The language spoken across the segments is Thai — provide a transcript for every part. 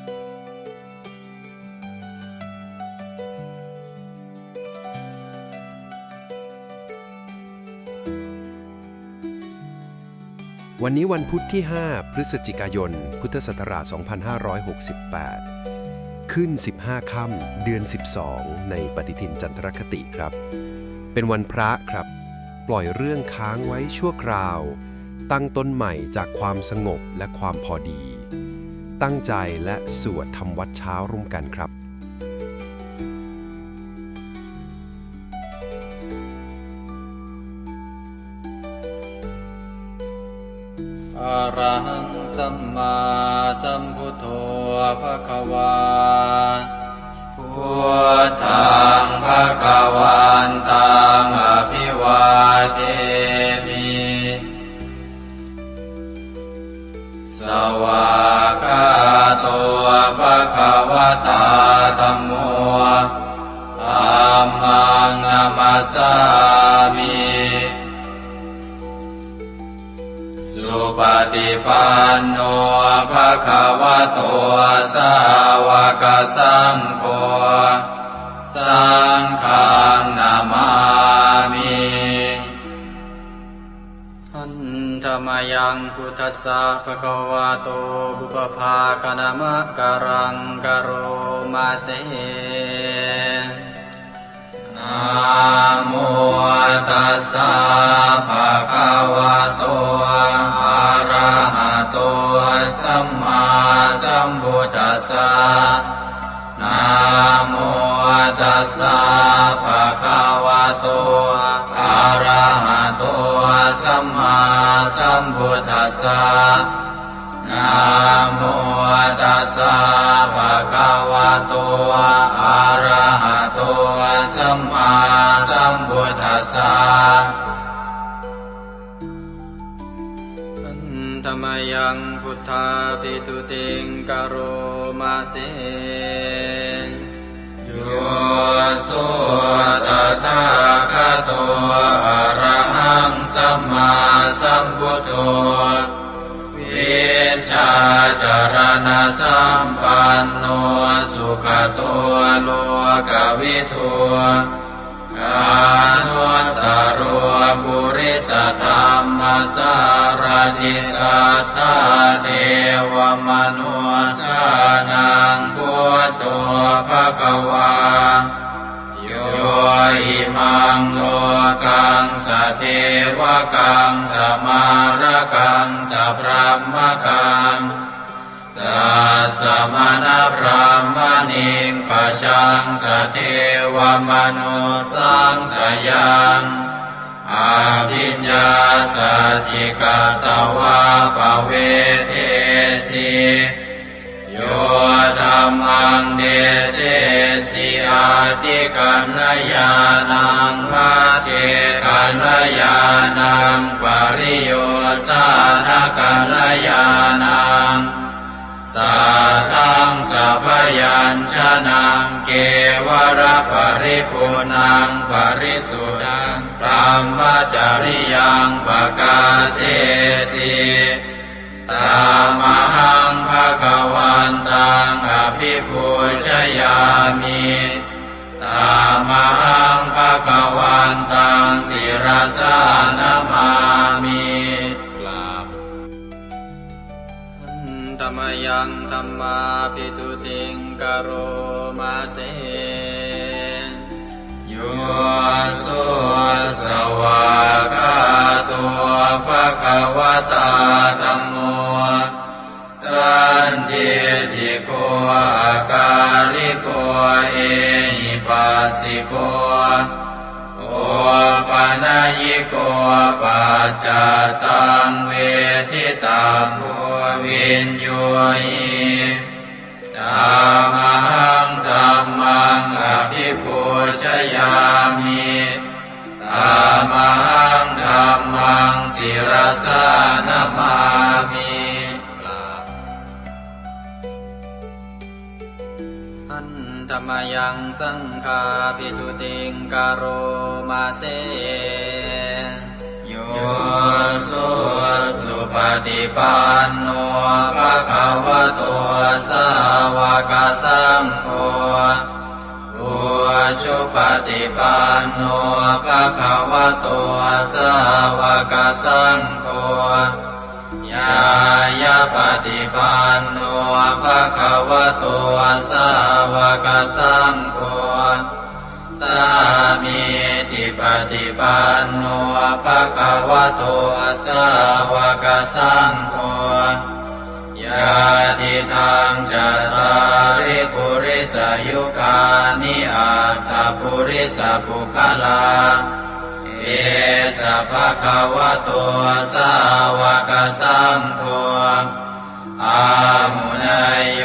วันนี้วันพุธที่ 5 พฤศจิกายน พุทธศักราช 2568 ขึ้น 15 ค่ำ เดือน 12 ในปฏิทินจันทรคติครับ เป็นวันพระครับ ปล่อยเรื่องค้างไว้ชั่วคราว ตั้งต้นใหม่จากความสงบและความพอดี ตั้งใจและสวดทำวัดเช้าร่วมกันครับอะระหังสัมมาสัมพุทโธภควาพุทธังภควันตังอภิวาเทมิสวากขาโตภควตาธัมโมธัมมังนัมสสามิสุปฏิปันโนภะคะวะโตสาวกสังโฆสังฆังนามามิหันธรรมยังพุทธัสสะภะคะวะโตบุปภาคณมะกะรังกะโรมาเสนะโมตัสสะภะคะวะโตอะระหะโตสัมมาสัมพุทธัสสะนะโมตัสสะภะคะวะโตอะระหะโตสัมมาสัมพุทธัสสะนะโมตัสสะภะคะวะโตอะระหะโตสัมมาสัมพุทธัสสะธรรมยังพุทธาภิตุติงกโรมาเสโยสุตถาคโตอะระหังสัมมาสัมพุทโธวิชาจารณะสัมปันโนสุขโตโลกวิทูกานุตตโรปุริสธรรมสารถิสัทธาเทวมนุสานังพุทโธภควาโยอิมังโลกังสเทวกังสมารกังสัพพมกังสัสสะมณพรหมณิงปัจฉังสเทวมนุสังสยังอาภิญญาสัจจิกตวะปะเวเทสิโยธัมมังเดเสสิอาติกัณญญาณังภะเทกัณญญาณังปริโยสานกัณญญาณังสัทธังสัพยัญชนะเกวระปริปุณังปริสุทธังพรหมจริยังปกาเสสิตามหังภะคะวันตังอภิปูชยามิตามหังภะคะวันตังศิรสานามามิธรรมยังธัมมาภิตุติงกโรมาเสโยสุสวากขาโตภควตาธัมโมสันทิฏฐิโกอาการิโกเอหิปัสสิโกโอปนัยยิโกปัจจตังเวทิตังโพวินโยหิธัมมังธัมมังอภิปูชยามิธัมมังธัมมังศิรสานามามิธรรมยังสังฆาภิตุติงกโรมาเสโยสุปฏิปันโนภะคะวะโตสาว กสังโฆอุชุปฏิปันโนภะคะวะโตสาวกสังโฆญายะปฏิปันโนภะคะวะโตสาวกสังโฆสามีจิปฏิปันโนภะคะวะโตสาวกสังโฆญาติทังจัตตาริปุริสยุคานิอัตถปุริสปุคลาเอสะภะคะวะโตสาวกสังโฆอาหุเนยโย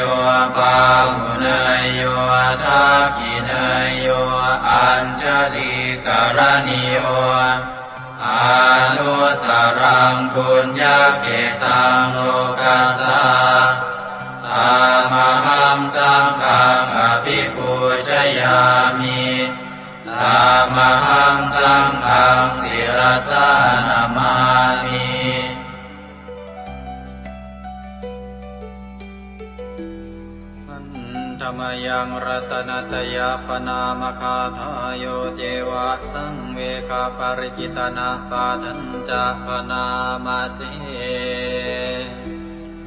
ปาหุเนยโยทักขิเนยโยอัญชลิกรณิโยอานุตตรังปุญญเกตังโลกัสสะตามหังสังฆังอภิปูชยามิตามหังสังฆังศิรสานามามิธรรมยังรัตนัตยาปนามคาทายโยเจวะสังเวคาปริจิตนาปาทัญจะปนามาสิ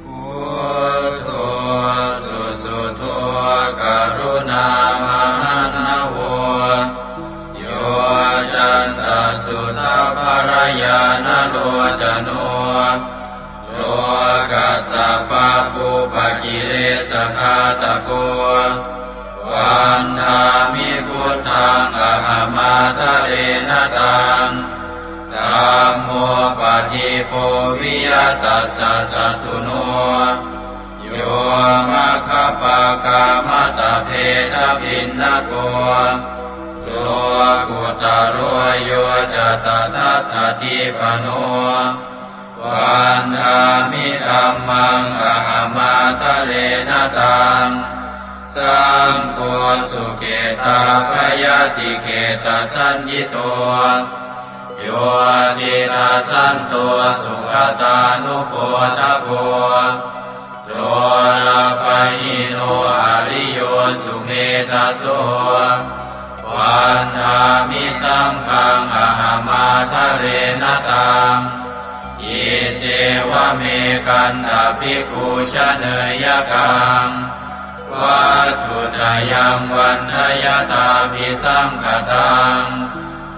พุทโธสุสุโธกรุณามหันนโวโยจันตสุทาภรยานโลจโนโลกัสสะปะปุปกิเลสขาตโกวันธามิพุทธังอหมาทะเรนตังธัมโมปฏิโพวิยตัสสะสัตตุโนโยมะคปะกามตะเพทพินนโกโลกุตโรโยจะตถาคติปโนวันธามิธัมมังอหมาทะเรนตังสังโฆสุเกตาภยติเกตสัญญิโตโยตินาสันโตสุขตานุโปทโกโลลาภหิโนอริโยสุเมตโสวันธามิสังฆังอหมาทะเรนตังอิเจวะเมกันตภิกขุชเนยกังวัตถุตยังวันทยตาภิสังคตัง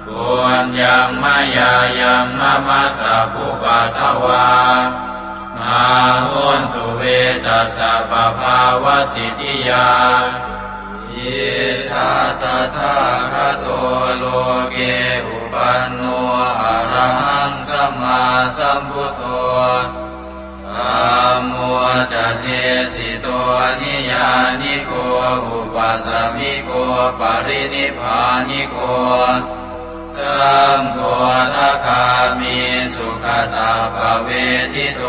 ปุญญังมายายังมะมะสะภุปัตถวามาหุนตุเวตัสสะปะภาวะสิทธิยาอิทัตถาคโตโลเกอุปันโนอะระหังสัมมาสัมพุทโธธัมโมจะเทสิโตนิยานิโกอุปัสสมิโกปรินิพพานิโกสังโฆทัคามิสุขตาภเวทิโต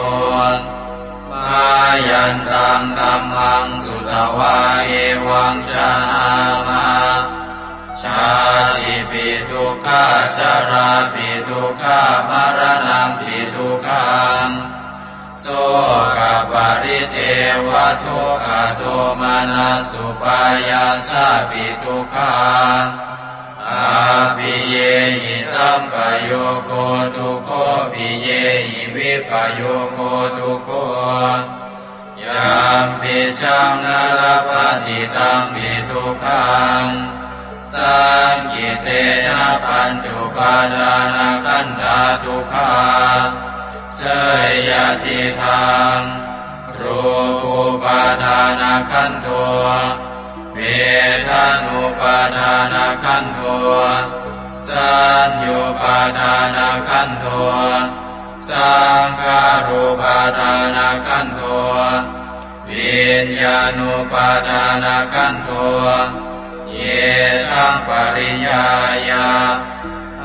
มายันตังธัมมังสุตวาเอวังชนามาชาติปิทุกขาชาราปิทุกขามรณะปิทุกขังโสกปริเทวทุกขโทมานัสสุปายาสาปิทุกขังอาภิเยหิสัมปโยโคทุกโขภิเยหิวิปโยโคทุกโขยามปิชังนรปฏิตังปิทุกขังสังกิเตนะปัญจุปาทานขันธาทุกขาเสยยติทังรูปุปาทานขันโทเวทานุปาทานขันโทสัญญูปาทานขันโทสังขารุปาทานขันโทวิญญาณุปาทานขันโทเยสังปริยายา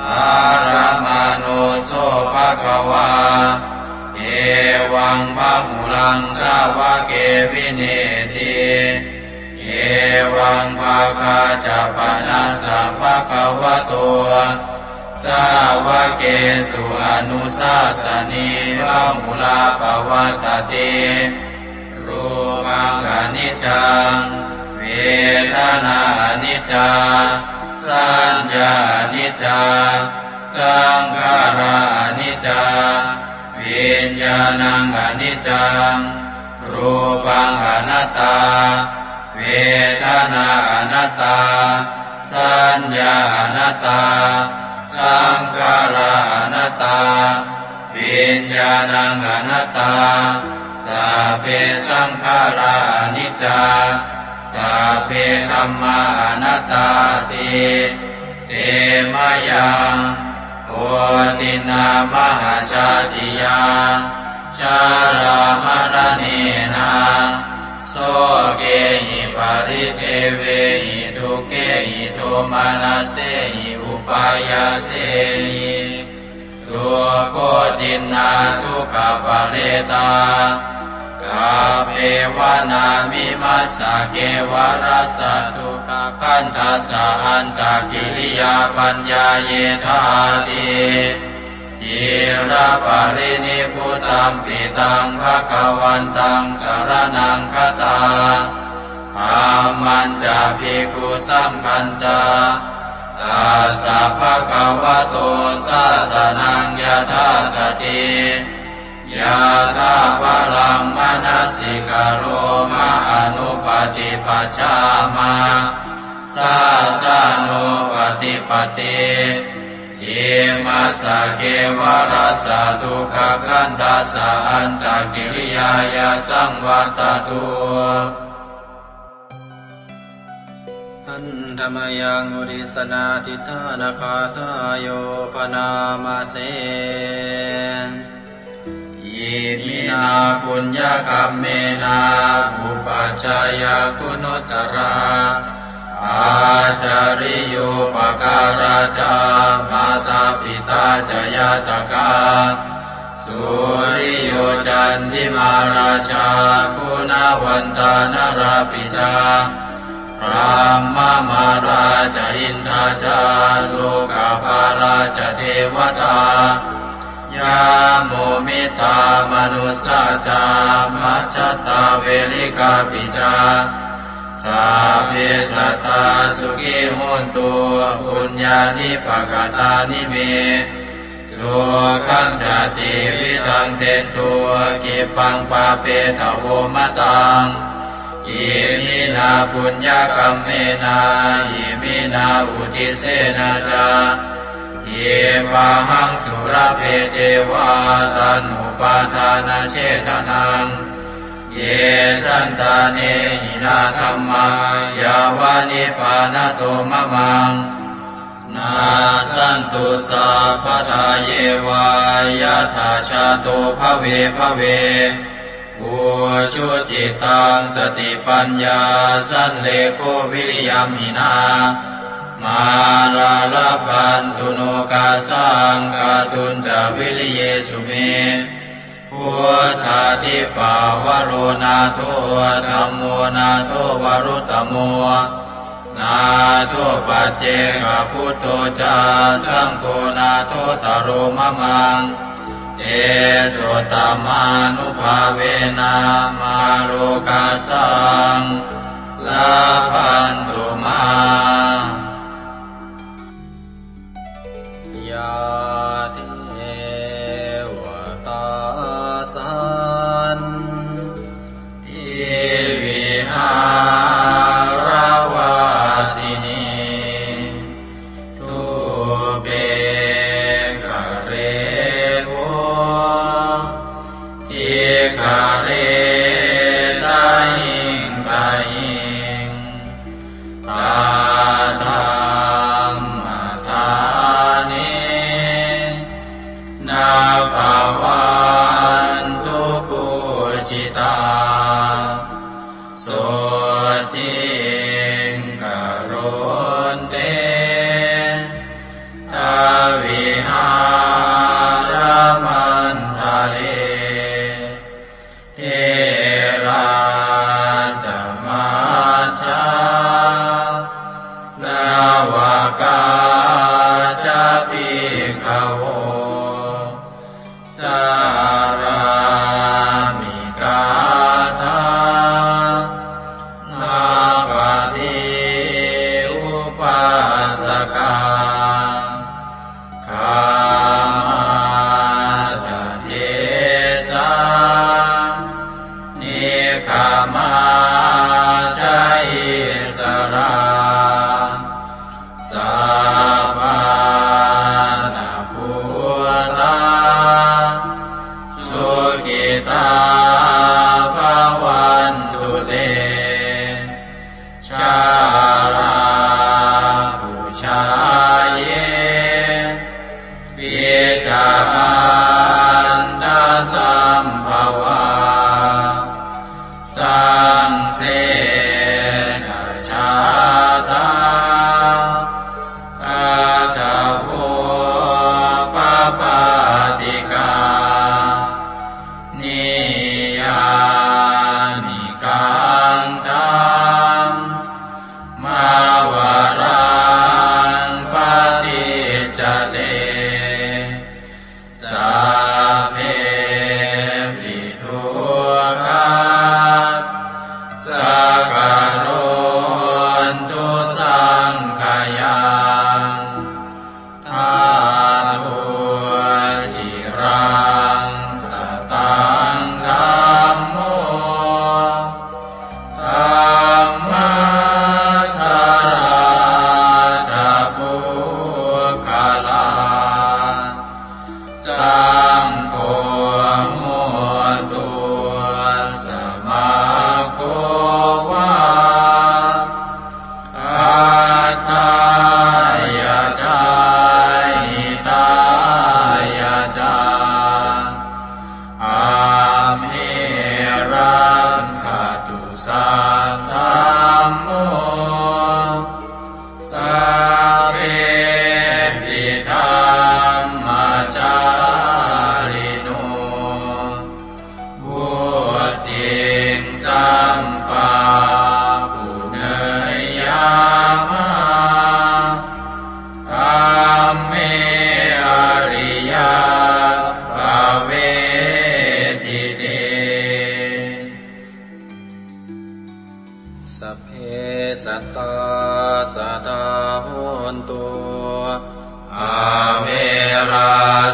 อารามานุโสภะคะวาเอวังพะหุลังสาวะเกวิเนติเอวังภาคาจะปนัสสะภะคะวะโตสาวะเกสุอนุสาสนีพะหุลาภวัตติรูปังอนิจ จังเวทนาอนิจจาสัญญาอนิจจาสังขาราอนิจจาวิญญาณังอนิจจังรูปังอนัตตาเวทนาอนัตตาสัญญาอนัตตาสังขาราอนัตตาวิญญาณังอนัตตาสัพเพสังขาราอนิจจาสัพเพธัมมาอนัตตาติเตมะยังโอตินามหาชาติยาชารามรณีนาโสเกหิปาริเทเวหิทุเกหิโทมานาเสหิอุปายาเสหิทุกโกตินาทุกขปะเรตากาเภวนามิมัสสะเกวรัสสะทุกขคันทัสสะอันตกิริยาปัญญาเยธาติจิระปรินิพพุตัมปิตังภคะวันตังสรณังคตาธัมมันจะภิกขุสังฆัญจาตัสสะภะคะวะโตสาสนังยถาสติยะถาปรัมมนัสสิกโรมะอนุปฏิปัชฌามาสาสะโนปฏิปติอิมัสสะเกวรัสสะทุกขคันทัสสะอันตกิริยายาสังวัตตุอันธรรมยังอุริสนาทิฏฐานาคาทายโยปนามาเสอิมินาปุญญกัมเมนาอุปัชฌายาคุณุตตราอาจาริโยปการาจามาตาปิตาจยาตกาสุริโยจันติมาราชาคุณวันตานราปิจาพรหมมาราชอินทราจาโลกาภาราชเทวตายาโมมิตามนุสสาจามัจจตาเวลิกาปิจาสัพเพสัตตาสุขิโหนตุปุญญานิปกตานิเมสุขังจติวิทังเตตุกิปังปาเปตโวมะตังอิมินาปุญญกัมเมนาอิมินาอุทิเสนาจาเยปะหังสุรเพเจวาตันุปาทานาเชตนังเยสันตาเนหินาธัมมายาวานิปานโตมะมังนาสันตุสัพพทาเยวายะถาชาโตภเวภเวอุชุจิตังสติปัญญาสันเลโกวิริยัมหินามาลาลาพันตุโนกาสังกาตุนจาวิริเยสุเมพุทธาทิปาวโรนาโทธัมโมนาโทวรุตตโมนาโทปัจเจกพุทโธจาสังโฆนาโทตโรมะมังเอโสตมานุภาเวนะมาโลกาสังลาพันตุมายาเทวตาสันทิวิหารวาสินีทุเปกะเรโวทิกะเรตาหิงตาหิง มาจาอิสราสัพพานาภูตาสุขิตาภวันตุเตชาราภูชาเยปิจาอันตสัมภวาสังเสนะชาตาอาตาโวปปาติกานิยานิกังตัมมาวารังปฏิจจเตสัพเพปิทุกขาสักการนตุสังขยังทาตุจิรังสตังธัมโมธัมมัทธาราจะปุคลาสังโฆโมตุสมาโควาอัตตายะจาหิตายะจาอาเมรังคตุสัทธัมโมสัพเพปิธัมมาจาริโนพุทธิงสัมปาปุเนยยามะธัมเมอริยภเวทิเตสัพเพสัตตาสัทธาโหนตุอาเวรา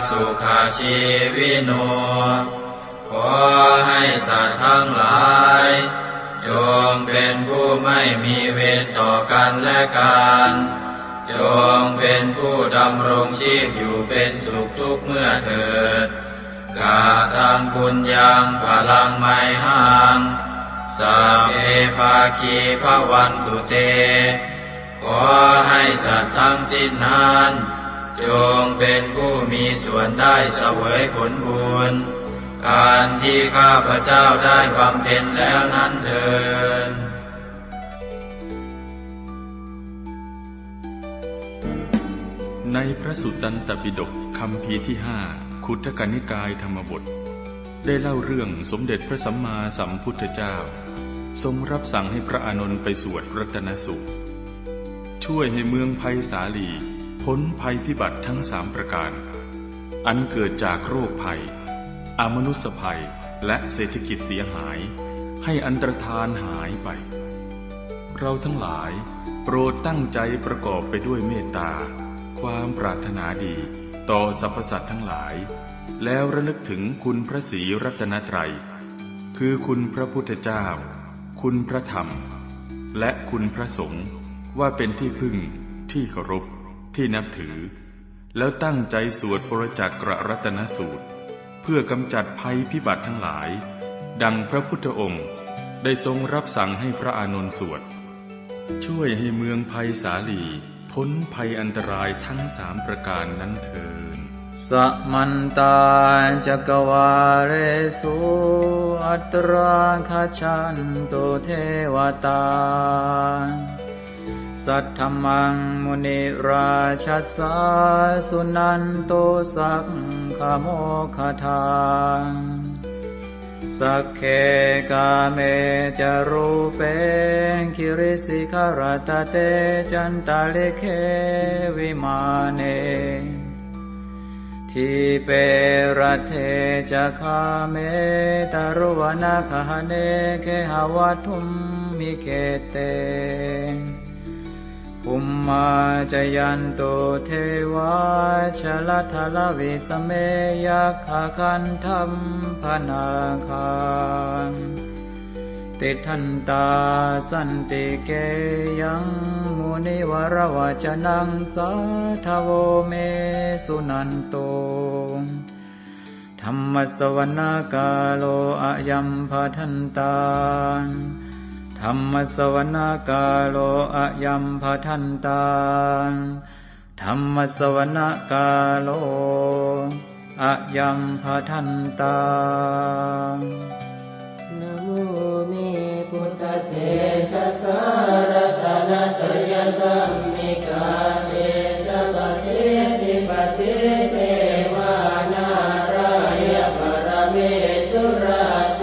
สุขชีวิโนขอให้สัตว์ทั้งหลายจงเป็นผู้ไม่มีเวรต่อกันและกันจงเป็นผู้ดำรงชีพอยู่เป็นสุขทุกเมื่อเถิดกาตังปุญญังพลังไมหังสัพเพภาคีภวันตุเตขอให้สัตว์ทั้งสิ้นนั้นจงเป็นผู้มีส่วนได้เสวยผลบุญการที่ข้าพเจ้าได้บำเพ็ญแล้วนั้นเถิด ในพระสุตตันตปิฎกคัมภีร์ที่5คุตกนิกายธรรมบทได้เล่าเรื่องสมเด็จพระสัมมาสัมพุทธเจ้าทรงรับสั่งให้พระอานนท์ไปสวดรัตนสูตรช่วยให้เมืองไผ่สาลีพ้นภัยพิบัติทั้ง3ประการอันเกิดจากโรคภัยอมนุษยภัยและเศรษฐกิจเสียหายให้อันตรธานหายไปเราทั้งหลายโปรดตั้งใจประกอบไปด้วยเมตตาความปรารถนาดีต่อสรรพสัตว์ทั้งหลายแล้วระลึกถึงคุณพระศรีรัตนตรัยคือคุณพระพุทธเจ้าคุณพระธรรมและคุณพระสงฆ์ว่าเป็นที่พึ่งที่เคารพที่นับถือแล้วตั้งใจสวดปรจักรรัตนสูตรเพื่อกำจัดภัยพิบัติทั้งหลายดังพระพุทธองค์ได้ทรงรับสั่งให้พระอานนท์สวดช่วยให้เมืองไผ่สาลีพ้นภัยอันตรายทั้ง3ประการนั้นเถิด สัมมันตาจักวาเรสุอัตราคชันตุเทวตาสัทธมังมุนิราชัสสาสุนันโตสักขโมคทาสักเคกาเมจารูเปคิริสิขารตเตจันตาลิเควิมาเนทิเปรัเทจะคาเมตารุวนาคหเนเคหวัตุมมิเกเตภุมมาจยันโตเทวาชลทลวิสเมยัคขคันธัมพนาคัง ติทันตาสันติเกยังมุนิวรวจนังสาทโวเมสุนันโตธัมมสวนาคาโลอะยัมภทันตาธัมมสวนาคาโลอะยัมภทันตาธัมมสวนาคาโลอะยัมภทันตานะโมเมพุทธเถชะสารตนะตยสัมมิกาเตชะปะเทติปะเทเทวานารายะปรเมสุราเท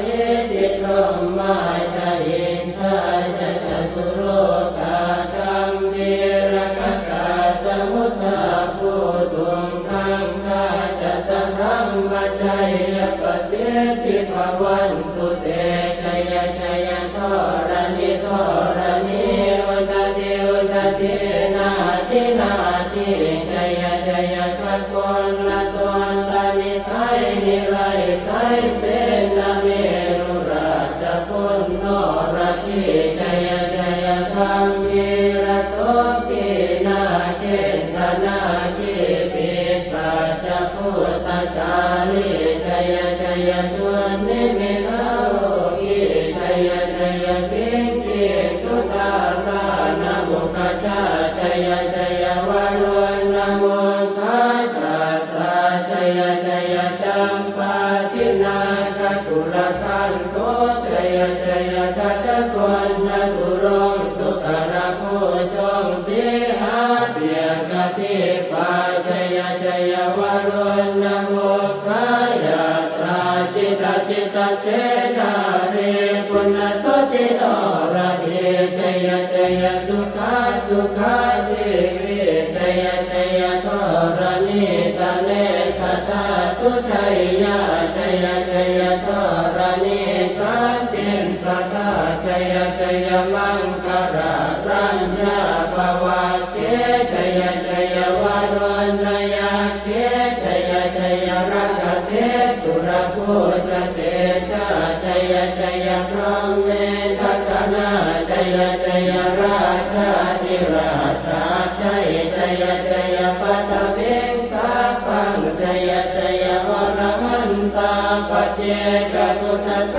ติพรหมาจายินทาจะจตุโลกาธัมเมรกกาสมุทธาภูตุงคังคาจะสังรัมมชัยปะเทติภวันตุเตชยชยทรณิทรณิอุตติอุตตินาทินาทิชยชยพระกลละตนละนิไทยนิไรไทยเสนาเมรุราชพุนโนราชิชยชยธรรมิระโสปินาเจตนาจิปิสัจพุทธจาริชยชยชวนนิมิตาโลกิชยชยปิงกิตุตาสานะมุขจาชยชยวารุณโมสาสาสาชยชยจัมปาทินาคตุลสันโตชยชยทัจจคนนะตุรงสุขระโคจงสีหาเปียกติปาชยชยวารุณโมกายาตราจิตจิตเสนาเรปุณโสติโนระเดชยชยสุขาสุขาสิวิชยชยทรณิตาเนคตาสุชัยยาชยชยทรณิสันติสตาชยชยมังคารารัญญาภวะเกชยชยวารุณยาเกชยชยรักเทสุรโคจเตชะชยชยพรหมเมทัตนาชยชยราชาธิราชาชัยชยชยปัตเวงสาปังชยชยวรหันตาปัจเจกตุสัต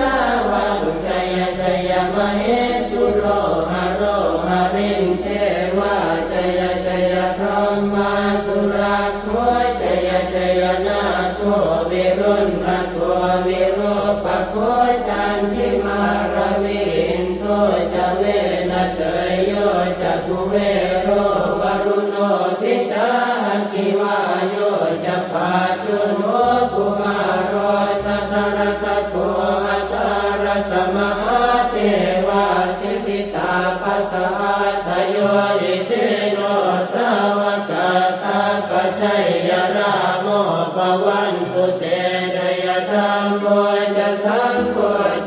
วังชยชยมเหสุโรหะโรหะริงเทวาชยชยพรหมาสุราโคชยชยนาโควิรุณภโควิโรปโคจันทิมาระวินโตจะเวนะเตยโยจะกุเวโรวรุโนทิจาคิวาโยจะปาจุโนกุมารโรสัตระตะโกอัตระตมหาเทวาทิติตาปัสสะทโยอิเสโนสาวกตาปัจฉัยยราโมปวันตุเตดยธรรมโมจะสังโฆ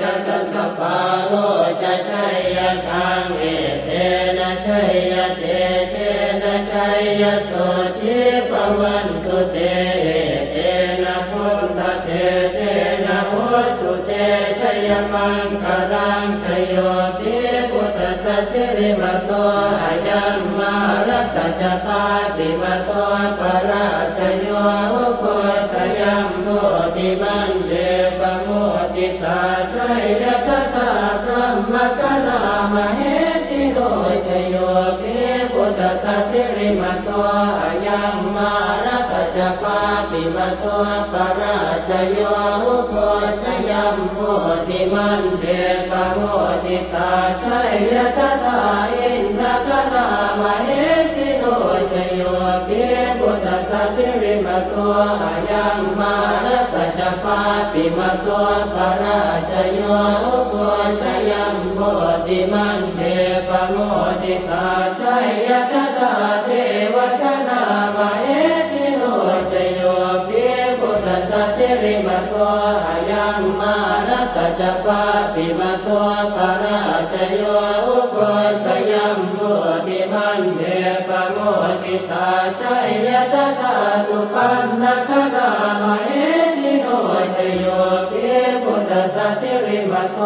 จะตัสสะปาโลจะชัยยะทังเอเตนะชัยยะเตเตนะชัยยะโสติปวันตุเตเตนะพุทธเตเตนะโหตุเตชัยมังคารังชโยติพุทธสัจจิริมโตอายัมมารัตจตาติมโตปราชโยโคสยัมโมติมันเดปโมติตาชัยยะตถาพรหมกนามเหสิโรชโยปิพุทธสัจจิริมโตอายัมมารัตจปาติมโตปราชโยโคสยัมโมติมันเดปโมติตาชัยยะตถาอินทกนามเหสิโรชโยปิพุทธสัจจิริมโตอายัมมารัตจปาติมโตปราชโยโคสยัมโมติมันเดปโมติตาชัยยะตถาเทวทนามเหสิโรชโยปิพุทธสัจจิริมโตอายัมมารัตจปาติมโตปราชโยโคสยัมโมติมันเดปโมติตาชัยยะตถาสุปันนครามเหสิโรชโยปิพุทธสัจจิริมโต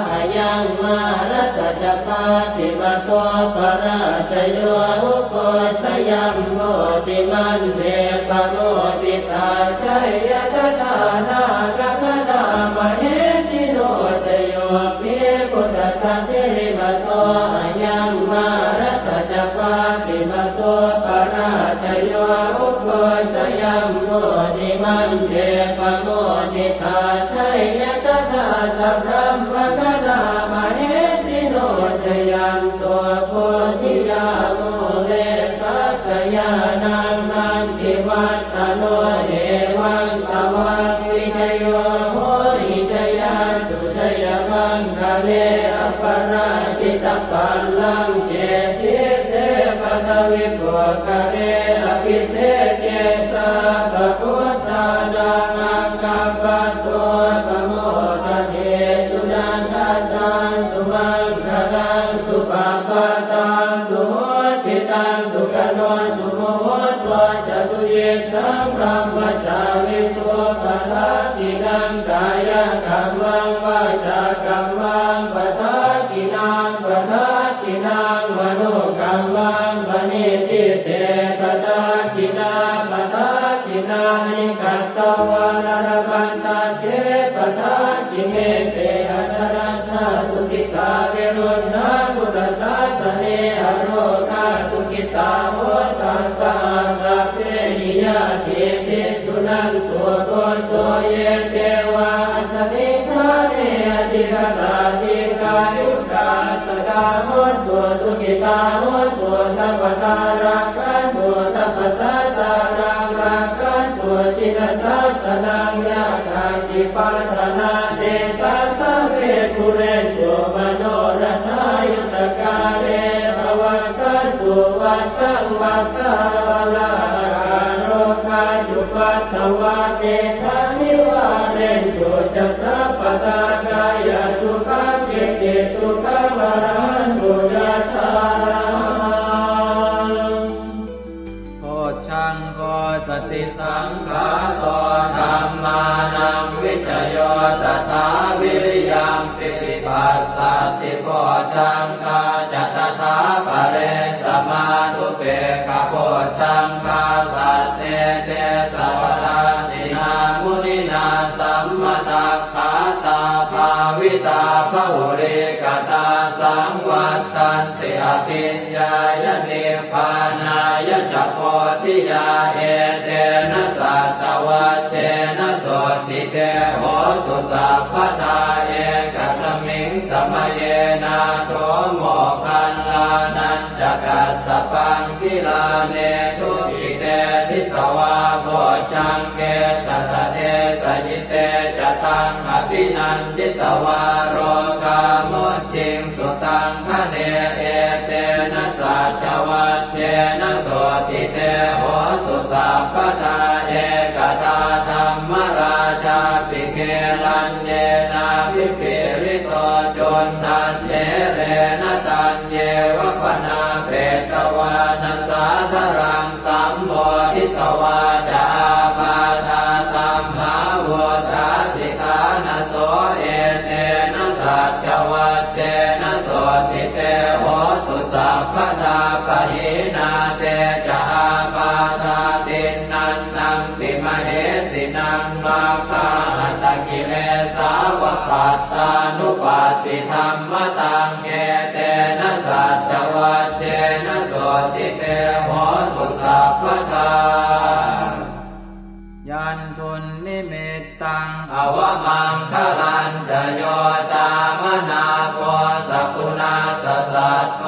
อายัมมา รัตจัปาติมาโตปราชโยอุโกชยัมโมติมันเดปโมติตาชัยยะทานากัคณามเหติโนตโยภิพุทธะเทมาโตอายัมมารัตจัปาติมาโตปราชโยอุโกชยัมโมติมันเดปโมติตาชัยยะทาสัพพะมะคะนามเหติโนตยัมโตโพธิยาโมเรสักยานังนันติวัตตโนเอวังตวังวิจโยโหหิจยาสุจยมังคะเลอปราชิตปัลลังเจติเตปะทวิปุคะเลอภิเศษเจสะภะพุทธานังอังคัปปะโตปะโมทะเทสุนันทตังสุมังคลังสุปะปะตังสุโหติตังสุขโนสุโมโหตัวจตุเยสังพรหมจาริโสปะทัสสินังกายกัมมังวาจากัมมังปะทัสสินังปะทัสสินังมโนกัมมังปณิทิเตปะทัสสินาปะทัสสินานิกัตตวานรกันตาเจปะทัสสิเมเตอัตรัตถสุขิตาเวรุณาพุทธศาสเนอโรคาสุขิตาโหตัสสะสัพเพหิยะเทติสุนันตัวโตโตเยเทวาสมิทาเนอติกตาติกายุกาสกาโหตัวสุขิตาโหตัวสัพพตารักขันตัวสัพพตาตารักขันตัวจิตสัสสนังยาคาติปัฏนาเตตัสสะเวทุเรนโยมโนรัตายุตกาเลภวัตสันตุวัสสังวัสสะลาโรคาจุปัตถวาเตทานิวาเรนโยจัสสะปตากายสุขังเกติสุขังวรันตุยัสสะโพชังโพสติสังขาโตธัมมานังวิจโยตถาวิริยังปิติปัสสัตติโพชังคาจัตถาปะเรสมานุเปกขโพชังคาสัตเตเตสวะราตินามุนินาสัมมตัคขาตาภาวิตาภุริกตาสังวัตตันติอภิญญายนิพพานายจักโพธิยาเอเตนะสัตวัตเตนะโสติเตโหตุสัพพทาเอกสมิงสมเยนะโสโมคันลานันจักสสปังกิลาเนทุกิเตทิสวาโพชังเกตตะเตสยิเตจะตังอภินันจิตวาโรกามุจิงสุตังคะเนเอเตนะสัจวัตเตนะโสติเตโหตุสัพพทาเอกตาธัมมราชาปิเกลันเยนาภิปิริโตจนทันเจเรนะตันเยวะปนาเปตวานัสสาธรังสัมโมทิตวาจาปาทาสัมภาวตาสิกานะโสเอเตนะสัจวัตเตนะโสติเตโหตุสัพพทาปะหินาเตจาปาทาตินันนังติมเหสินังมาคาหัตกิเลสาวปัตตานุปัสสิธรรมตังเกเตนะสัจวัตเตนะโสติเตโหตุสัพพทายันทุนนิมิตตังอวมังคลันจะโยตามนาโพสกุณาสสัตโต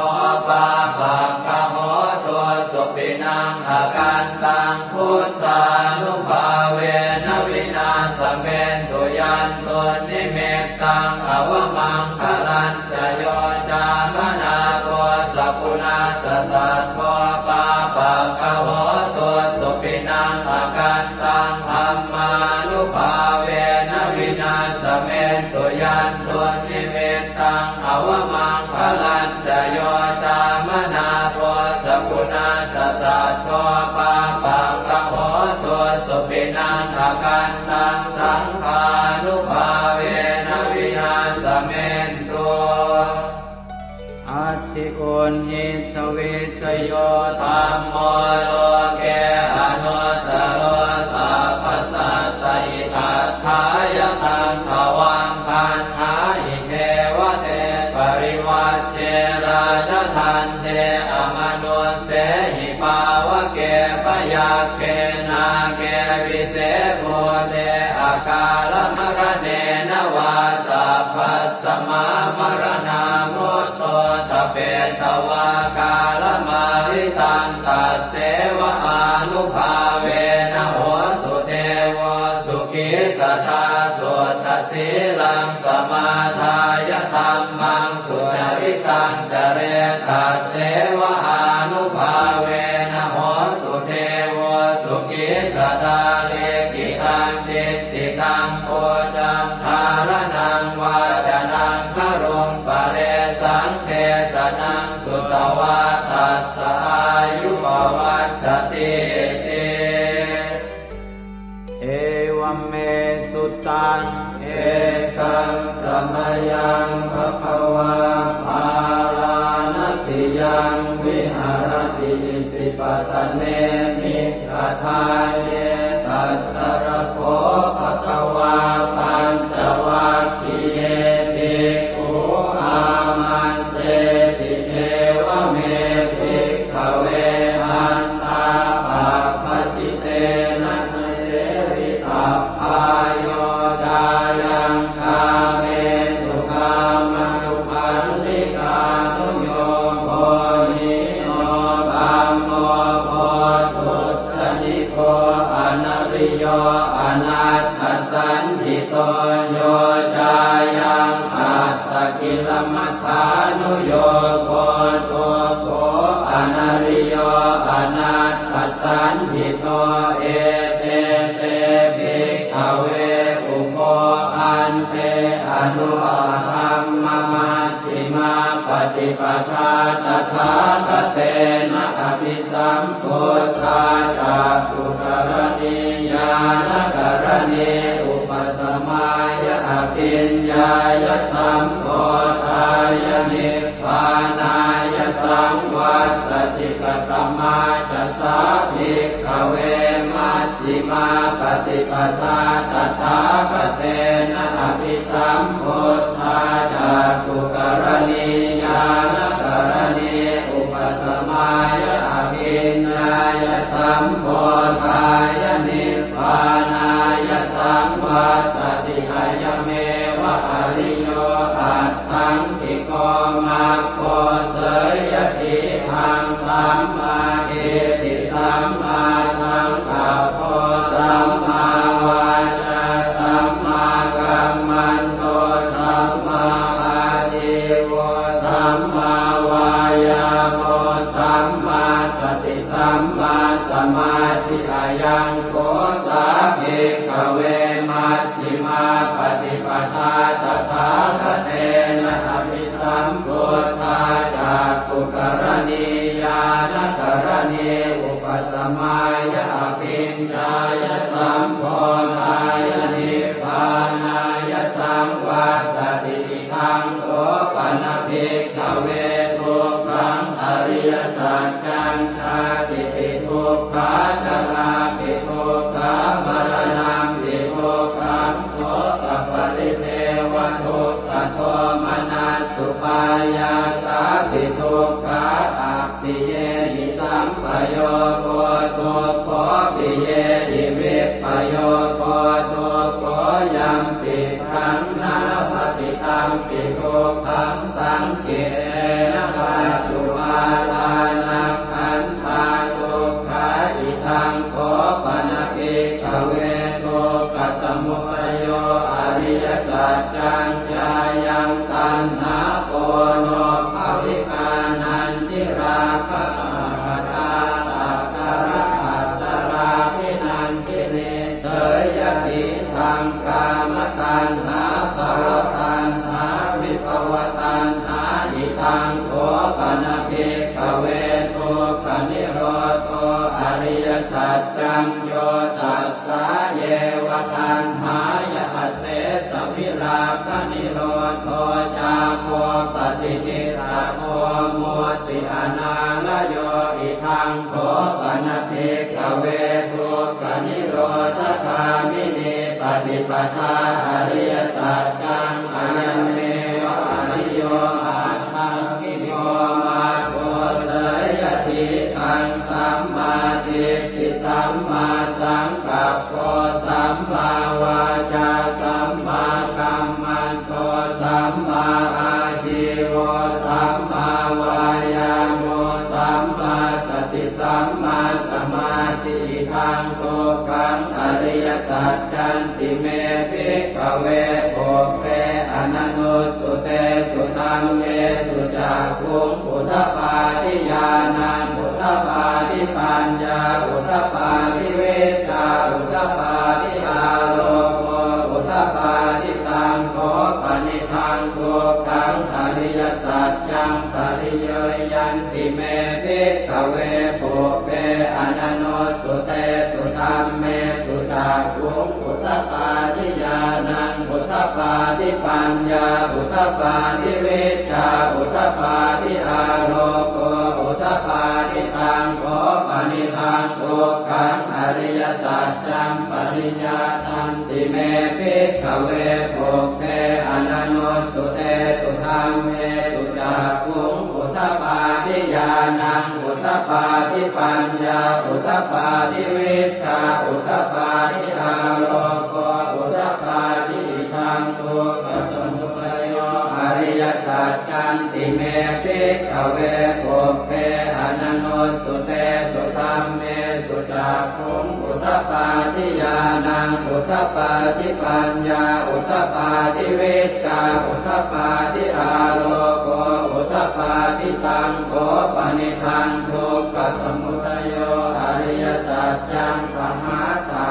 ปาปังคโหตัวสุปินังอาการตังพุทธานุภาเวนะวินาสเมนตุยันทุนนิมิตตังอวมังคลันจะโยตามนาโพสกุณาสสัตโตปาปังคโหตัวสุปินังอาการตังธัมมานุภาเวนะวินาสเมนตุยันตุนิเมตตังอวมังคลันจะโยตามนาโพสกุณาสสัตโตปาปังคโหตุ ญหิสวิสโยธัมโมโลเกอนุตตโรสัพพสัตตอิทัฏฐายตังภวังคันธาอิเทวเตปริวัชเชราชทันเทอมนุสเสหิภาวะเกปยาเกนาเกวิเศษโมเตอาการมรเนนวาสัพพสมามรณามุตโตตเปตวากาลมาริตันตัสเสวะอานุภาเวนะโหตุเทวสุขิสตาสุตสีลังสมาทายธัมมังสุจริตังจเรตัสเสวะอานุภาเวนะโหตุเทวสุขิสตาเลกิตังติติตังโพจังทารนังวาจนังครุงปะเรสังเทสนังสุตวาทัสสะอายุปวัฏฏติเอวัมเมสุตังเอกังสมยังภควาภาลานติยังวิหารติสิปตเนมิกทายเยตัสสรโคภควาปัญจวัคคีย์เยภิกขุอามันเตติเทวเมภิกขเวอันตาปัปปจิเตนะเสวิตัพพายโยดายังคาเมสุขามนุปันติกานุโยโภญิโนธัมโมโพธุตติโกอนัริโยอนัตถสันติโตโยจายังอัตตกิลมัฏฐานุโยโคตุโกอนัริโยอนัตถสันติโตเอเตเตภิกขเวอุโภอันเตอนุธัมมมัชฌิมาปฏิปทาตถาคเตนะอภิสัมพุทธาจักขุกรณีญาณกรณีอุปสมายะอภิญญายะสัมโพธายะนิพพานายะสังวัตติกตมาจัสสะภิกขเวมัชฌิมาปฏิปทาตถาคเตนะอภิสัมพุทธาจักขุกรณีญาณกรณีอุปสมายะอภิญญายะสัมโพธายะนิพพานายะสังวัตติกายเมวะอริโยอัตถังกิโกมัคโคเสยติหังสัมมาเอติสัมมาสังกัปโปสัมมาวาจาสัมมากัมมันโตสัมมาอาชีวะสัมมาวายาโมสัมมาสติสัมมาสมาธิอายังโกสาภิกขเวมัชฌิมาปฏิปทาตถาคเตนะอภิสัมพุทธาจักขุกรณีญาณกรณีอุปสมายะอภิญญายะสัมโพธายะนิพพานายะสังวัตติทังโสปนภิกขเวทุกขังอริยสัจจังชาติปิทุกขาจราปิทุกขามรณะปิทุกขังโสตปริเทวทุกขโทมนัสสุปายาสาปิทุกขาอัปปิเยหิสัมปโยโคทุกขปิเยหิวิปปโยโคทุกขยังปิขังนาปฏิตังปิทุกขังสังเกนะปัจจุบันลานังขันธาทุกขาอิทังโคปนภิกขเวทุกขสมุทัยโยอริยสัจจังญายังตัณหาโปโนภวิกานันติราคะปัตตาตัตตะระอัตตราภินันติเนเสยติทังกามตัณหาภวตัณหาวิภวตัณหาอิทังโคปนภิกขเวทุกขนิโรธอริยสัจจังโยตัสสะเยวตัณหายะเสสวิราคะนิโรธจาโคปฏิจิตาโคมุติ ปิอนาลโยอิทังโขปนภิกขเวทุกขนิโรธคามินีปฏิปทาอริยสัจจังอายันเมวะอริโยอาทังกิโยมาโกเสยทิทังสัมมาทิฏฐิสัมมาสังกัปโปสัมมาวาจาสัมมากัมมันโตสัมมาอาชีวะสัมมาวายาโมสัมมาสติสัมมาสมาธิทังโตกังอริยสัจจันติเมภิกขเวโภเปอนันโนสุเตสุตังเมสุจักขุงอุทธปาทิญาณังอุทธปาทิปัญญาอุทธปาทิเวชาอุทธปาทิอาโลโกอุทธปาทิตังโขปนิทังโกกังอริยสัจจังปริโยยันติเมภิกขเวโภเปอนันโนสุเตสุธัมเมสุจักขุงอุทธปาทิญาณังอุทธปาทิปัญญาอุทธปาทิเวชาอุทธปาทิอาโลโกอุทธปาทิตังโขปนิทังโกกังอริยสัจจังปริญญาตันติเมภิกขเวโภเปอนันโนสุเตสุธัมเมสุจักขุงอุทธปาทิญาณังอุทธปาทิปัญญาอุทธปาทิเวชาอุทธปาทิอาโลโกอุทธปาทิทังโกปัสสมุปโยอริยสัจจันติเมภิกขเวโภเปอนันโนสุเตสุธัมเมสุจักขุงอุทธปาทิญาณังอุทธปาทิปัญญาอุทธปาทิเวชาอุทธปาทิอาโลโกอุทธปาทิตังโขปนิทังทุกขสมุทัยโยอริยสัจจังปหาตา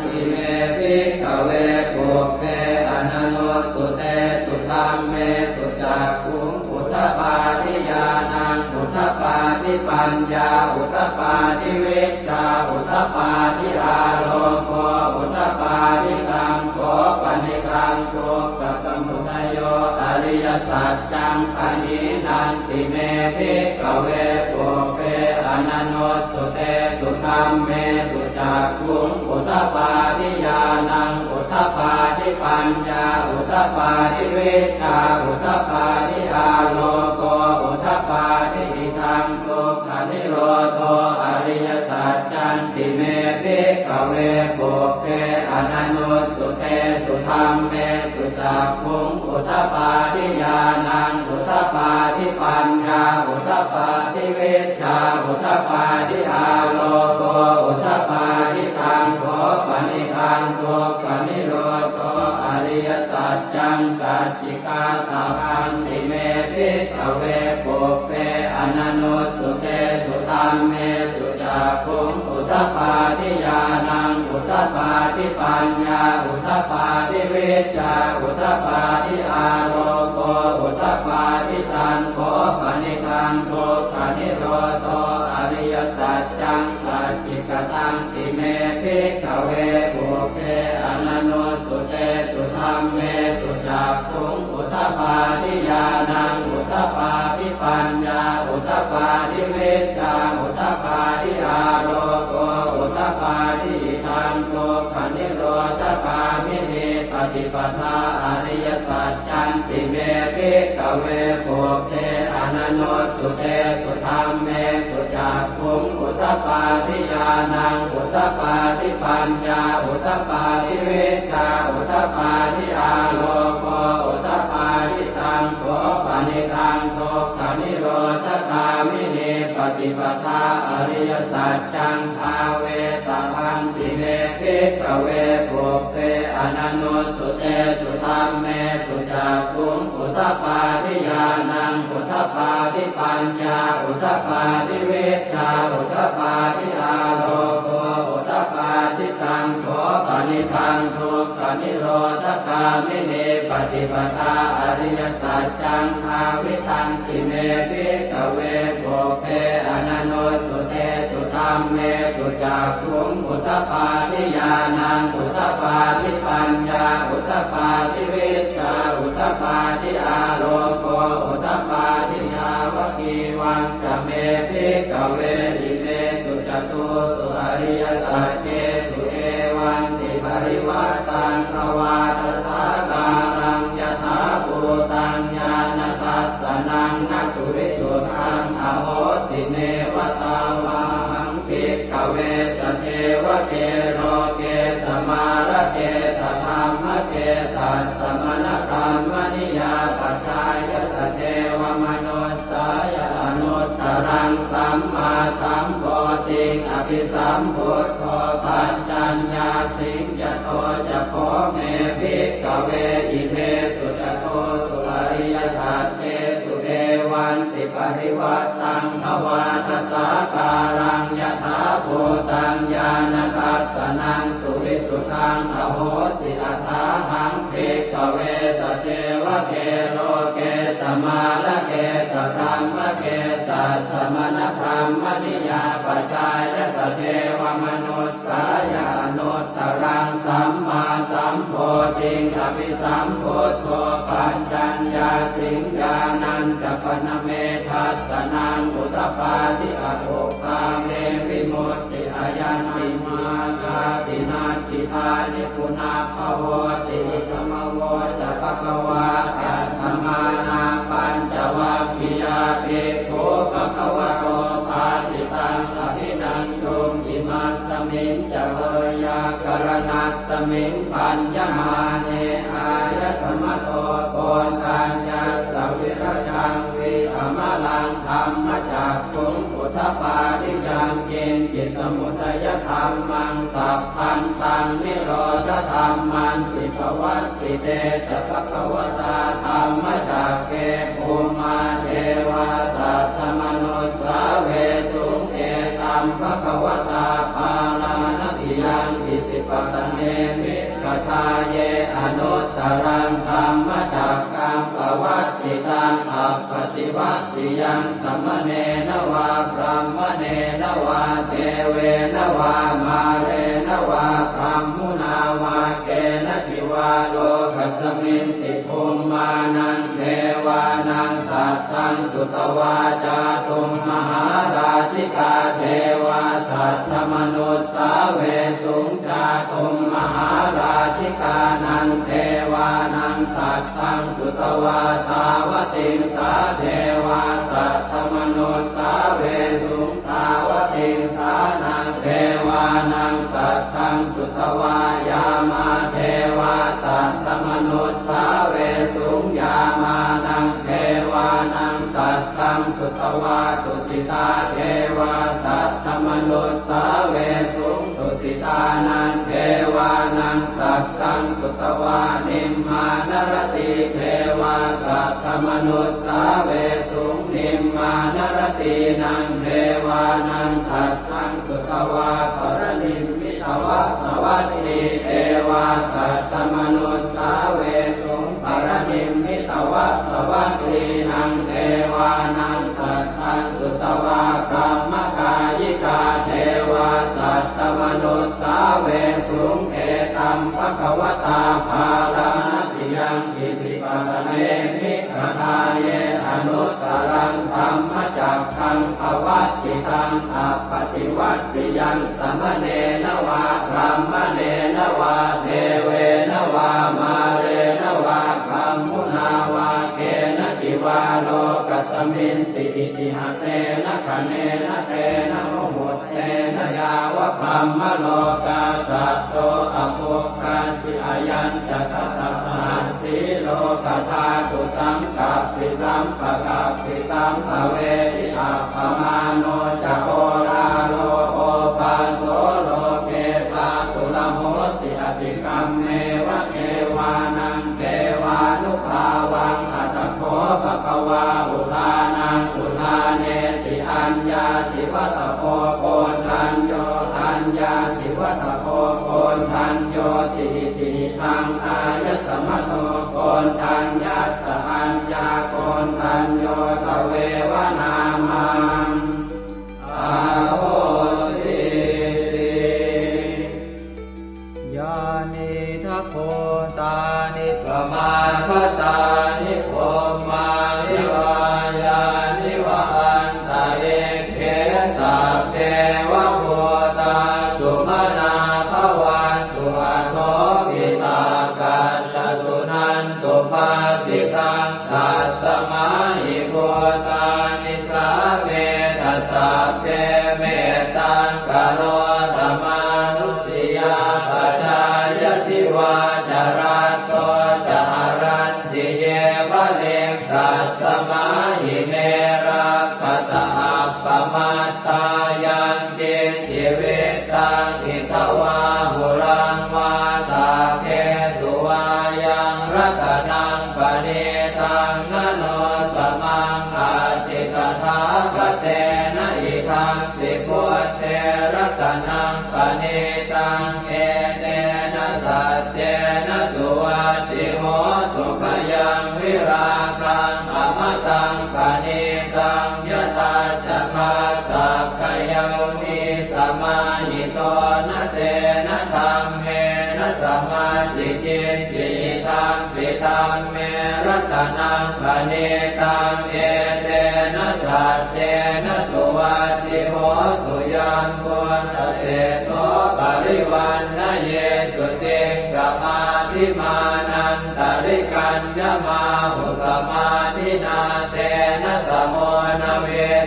ทิเมภิกขเวโภเปอนันโนสุเตสุธัมเมสุจักขุงอุทธปาทิญาณังอุทธปาทิปัญญาอุทธปาทิเวชาอุทธปาทิอาโลโกอุทธปาทิตังโขปนิทังทุกขสมุทัยโยอริยสัจจังปณินันติเมภิกขเวโภเปอนันโนสุเตสุธัมเมสุจักขุงอุทธปาทิญาณังอุทธปาทิปัญญาอุทธปาทิเวชาอุทธปาทิอาโลโกอุทธปาทิทังทุกขนิโรโธอริยสัจจันติเมภิกขเวโภเปอนันโนสุเตสุธัมเมสุจักขุงอุทธปาทิญาณังอุทธปาทิปัญญาอุทธปาทิเวชาอุทธปาทิอาโลโกอุทธปาทิตังโขปนิทังทุกขนิโรโธอริยสัจจังสัจจิกาตาพันติเมภิกขเวโภเปอนันโนสุเตสุธัมเมสุจักขุงอุทธปาทิญาณังอุทธปาทิปัญญาอุทธปาทิเวชาอุทธปาทิอาโลโกอุทธปาทิตังโขปนิทังทุกขนิโรโธอริยสัจจังสัจจิกตังติเมภิกขเวโภเปอนันโนสุเตสุธัมเมสุจักขุงอุทธปาทิญาณังอุทธปาทิปัญญาอุทธปาทิเวชาอุทธปาทิอาโลโกอุทธปาทิทังทุกขนิโรธคามินีปฏิปทาอริยสัจจันติเมภิกขเวโภเปอนันโนสุเตสุธัมเมสุจักขุงอุทธปาทิญาณังอุทธปาทิปัญญาอุทธปาทิเวชาอุทธปาทิอาโลโกอุทธปาทิตังโขปนิทังทุกขนิโรธคามินีปฏิปทาอริยสัจจังภาเวตพันติเมภิกขเวโภเปอนันโนสุเตสุธัมเมสุจักขุงอุทธปาทิญาณังอุทธปาทิปัญญาอุทธปาทิเวชาอุทธปาทิอาโลโกอุทธปาทิตังโขปนิทังทุกขนิโรธคามินีปฏิปทาอริยสัจจังภาวิทันติเมภิกขเวโภเปอนันโนสุเตสุธัมเมสุจักขุงอุทธปาทิญาณังอุทธปาทิปัญญาอุทธปาทิเวชาอุทธปาทิอาโลโกอุทธปาทิชาวกีวา วังจะเมภิกขเวอิเมสุจตุสุอริยสัจเจสุเอวันติปริวัตตังภวาทสาการังยถาภูตังญาณทัสสนังนักสุวิสุทธังอโหสิเนวตาวาหังภิกขเวสเทวเกโรเกสมาระเกสธรรมเกสัสสมณธรรมนิยาปัจจายสเทวมนุสสายอนุตตรังสัมมาสัมโพธิอภิสัมพุทโธปัญจัญญาสิงจโตจะโพเมภิกขเวอิเมสุจโตสุอริยสัจเจสุเอวันติปริวัตตังภวาทสาการังยถาภูตังญาณทัสสนังสุวิสุทธังอโหสิอัฏฐาหังภิกขเวสเทวเกโรเกสมาระเกสธรรมเกสัสสมณธรรมนิยาปัจจายสเทวมนุสสายานุตตรังสัมมาสัมโพธิอภิสัมพุทโธปัญจัญญาสิงญาณัญจปนเมทัสสนังอุตตปาทิอโภคาเมวิมุตติอายันติมาคาตินาติทานิปุนาภโวติธรรมโวจะภควาอัตถมานาปัญจวัคคียาภิกขุภควโตภาสิตังอภินันตุอิมัสสมิงจะเวยากรณัสสมิงปัญญมาเนอายสมโตโกนทัญญาสวิรจังวิอมลังธรรมจักขุงพุทธปาทิยังเกณฑ์จิตสมุทัยธรรมังสัพพันตังนิโรธธรรมันติภวัตติเตจะภควตาธรรมจักเกภูมาเทวาสัตตมนุสสาเวสุงเอตัมภควตาภาลานติยังอิสิปตเนมิกทาเยอนุตตรังธรรมจักกังปวัตติตังอัปปติวัตติยังสัมมเนนวาพรหมเนนวาเทเวนวามาเรนวาพรหมุนาวาเกณติวาโลกัสมินติภูมานังเทวานังสัตตังสุตวาจาตุมมหาราชิกาเทวาสัตตมนุสสาเวสุงจาตุมมหาราชิกานังเทวานังสัตตังสุตวาตาวติงสาเทวาสัตตมนุสสาเวสุงตาวติงสานังเทวานังสัตตังสุตวายามาเทวาสัตตมนุสสาเวสุงยามานังเทวานังสัตตังสุตวาตุสิตาเทวาสัตตมนุสสาเวสุงตุสิตานังเทวานังสัตตังสุตวานิมมานรติเทวาสัตตมนุสสาเวสุงนิมมานรตินังเทวานังสัตตังสุตวาปรนิมมิตวะสวัสดีเทวาสัตตมนุสสาเวสุงปรนิมมิตวะสวัสดีนังเทวานังสัตตังสุตวาพรหมกายิกาเทวาสัตตมนุสสาเวสุงเอตัมภควตาภาลานติยังอิสิปตเนมิกทาเยอนุตตรังธรรมจักขังภวัตติตังอัปปติวัตติยังสัมมเนนวาพรหมเนนวาเทเวนวามาเรนวาพรหมุนาวาเกณติวาโลกัสมินติอิติหะเตนะคะเนนะเตนะโมโหเตนะยาวะพรหมโลกาสัตโตอโภคันติอายัญจะทัสสะหันติโลกธาตุสังกัปปิสัมปะกัปปิสัมภเวทิอัปปมาโนจะโอราโลโอปาโสโลเกปาสุลโหสิอติกัมเมวะเทวานังเทวานุภาวังอัตถโขภควาอุทานังอุทาเนติอัญญาสิวัตโพโกนทัญโยอัญญาสิวัตโพโกนทัญโยติติทังอายสมโตโกนทัญญาสอัญญาโกนทัญโยตเววนามังอาโหติยานิทัพโพตานิสมาคตานิโภมานิวายานิวาอันต นิสาเวทัสสะเตเมตังกโรธรรมานุสติยาปัจจายติวาจารัตโตจารันติเยวะเลกัสสมาหิเมรักขตาปมัตตายังเจจิเวตังอิทวาหุรังวาตาเกสุวายังรัตนังปณิตังนโนสมังอาจิกถาคเตนะอิทังปิพุทเทรัตนังปณิตังเอเตนะสัจเจนะสุวัตติโหสุขยังวิราคังอมตังปณิตังยตาจักขาสักขยามิสมาหิโตนะเตนะธรรมเมนะสมาธิจิตติตังปิตังเมรัตนังปณิตังเอเตนะสัจเจนะสุวัตติโหสุยัมพุทธเตโสปริวันนะเยสุติงกมาธิมานันตริกัญญมาหุสมาธินาเตนะสโมนะเว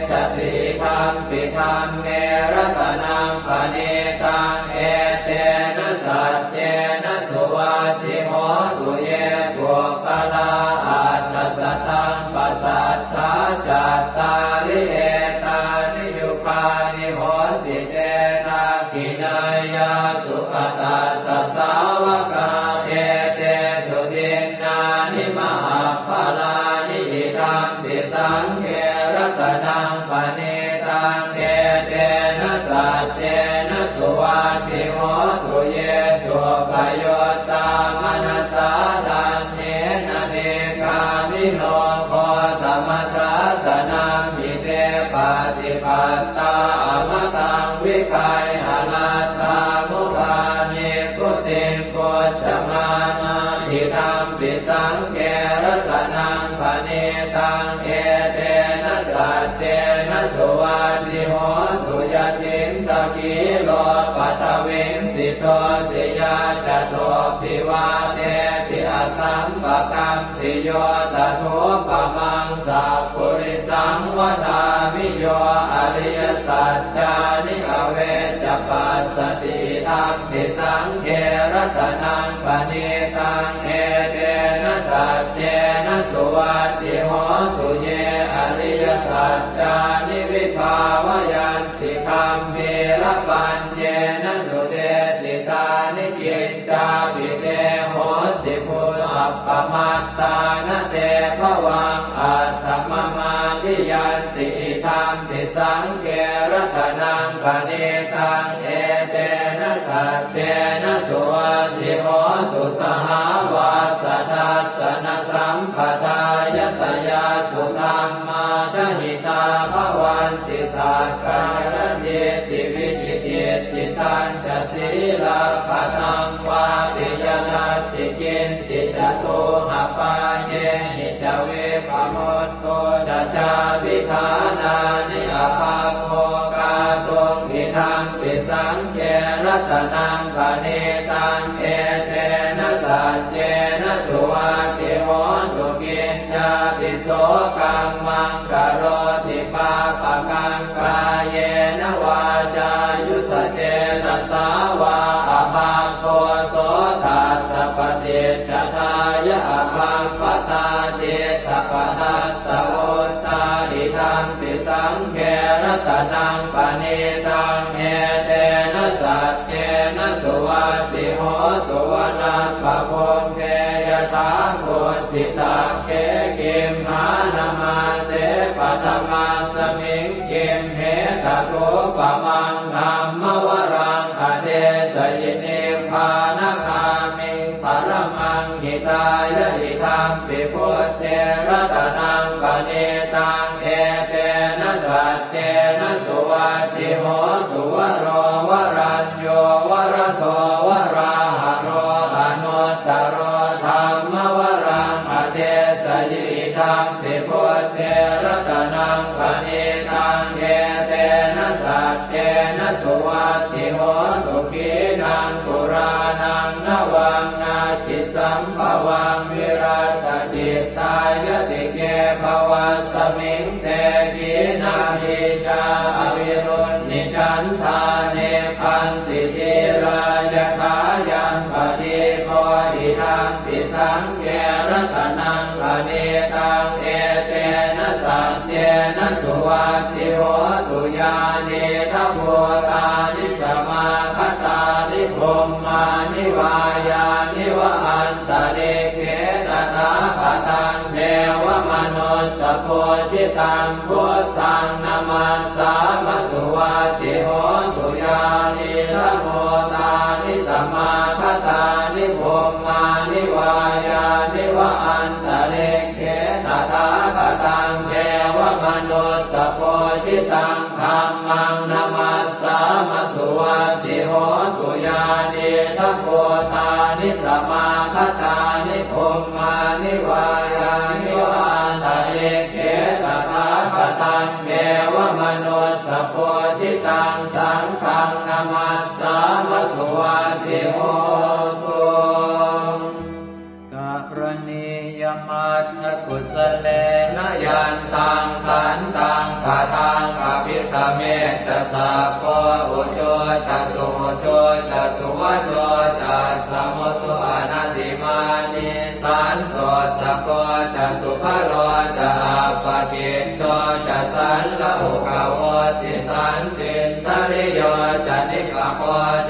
สติธัมปิธัมเมรัตนังปณิตังเอเตนะสัจเจนะสุวัตติโหสุเยปุคลาอัตถสัตตังปัสสัทธาจัตตาริเอตานิยุคานิโหติเตนะกินายาสุขตาสัสสาวกาเอเตสุตินนานิมหาภลานิอิทัมปิสังเขรัตนังปณิตังเอเตนะสัจเจนะสุวัตติโหสุเยสุปโยตามนัสสาทันเนนะเนกามิโนโคสมัสสะสนังมิเตปฏิปัตตาอมตังวิคัยหนาตามุขานิพุติงโกจมานาทิธัมปิสังเกรัตนังปณิตังเอเตนะสัจเจนะสุวัตติโหสุยตินตะกิโลปัตวิงสิโตติยาจโตปิวาเตติอสัมปะกัมติโยตถุปมังสัพพุริสังวทามิโยอริยสัจจานิอเวจปัสสติธัมปิสังเขรัตนังปณิตังเอเตนะสัจเจนะสุวัตติโหสุเยอริยสัจจานิวิภาวยันติคัมภีรปัญเจนะสุเตสิตานิกิจจาภิเตโหติพุทธปมัตตานะเตภวังอัตถมมาทิยันติธัมปิสังเขรัตนังปณิตังเอเตนะสัจเจนะสุวัตติโหสุสหาวาสทัสสนสัมปทายตยาสุธรรมาชหิตาภวันติสักกายติติวิจิติจิตันจะศีลาภตังวาปิยนัสสิกินสิจตุหปาเยหิจเวปโมตโตจะจาวิธานานิอาภาโภกาตุงอิทังปิสังเขรัตนังปณิตังเอเตนะสัจเจนะสุวัตติโหสุกินจาปิโสกัมมังกโรติปาปะกังกายเยนะวาจายุตเจนะสาวาอภาโคโสทัสสะปฏิจจทายะอภาปตาเจตปทัสสะโอตาอิทังปิสังเขรัตนังปณิตังเอเตนะสัจเจนะสุวัตติโหสุวนาปะโพเกยตาโกสิตาเกกิมหานามาเสปัตมาสมิงกิมเหตโกปะมังธัมมวรังอเดสยินิพพานคามิงปรมังหิตายะหิธัมปิพุทเทรัตนังปณิตังเอเตนะสัจเจนะสุวัตติโหสุวโรวรัญโยวรโตวราหะโรอนุตตโรธัมมวรังอเดสยิธัมปิพุทเทรัตนังปณิตังเอเตนะสัจเจนะสุวัตติโหสุขีนังปุรานังนวังนาจิสัมภวังวิรัตติตายติเกภวัสมิงเต ทิจาอวิรุณนิชันธาเนพันติจิรายถายังปฏิโพธิทังปิสังเกรัตนังปณิตังเอเตนะสัจเจนะสุวัตติโหตุญาณิทัพโพธานิสมาคตานิพรหมานิวายานิวะอันตะเลเขตถาคตังเทวมนุสสโพธิตังพุทธังนามัสสามสุวัตติโหตุญาณิทัพโพธานิสมาคตานิพรหมานิวายานิวะอันตะเลเขตถาคตังเทวมนุสสโพธิตังธัมมังนามัสสามสุวัตติโหตุญาณิทัพโพธานิสมาคตานิพรหมานิวายานิวะอันตะเลเขตถาคตังเทวมนุสสโพธิตังสังฆังนามัสสามสุวัตติโหตุกรณียมัตถกุศเลนะยันตังขันตังคาทังอภิธเมตสัพโพอุโชตสุโชตสุวโชตสมุตุอนัตติมานิสันโตสะโกตสุภโรตอัปปกิตโตจะสันละหุกโวติสันติทริโยจะนิกโค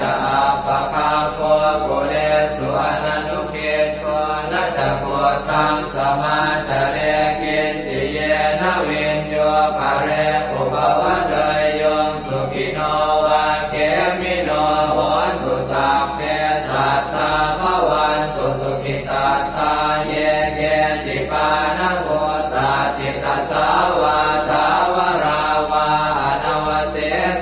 จะอัปปคาโคกุเลสุอนันุเกโตนะจะโพธังสมาจเรกินติเยนะวินโยภะเรอุปวัตเตยงสุขิโนวะเกมิโนโหตุสัพเพสัตตาภวันตุสุขิตาตาเยเกจิปานะโหตาจิตตสาวาทาวราวาอนวเส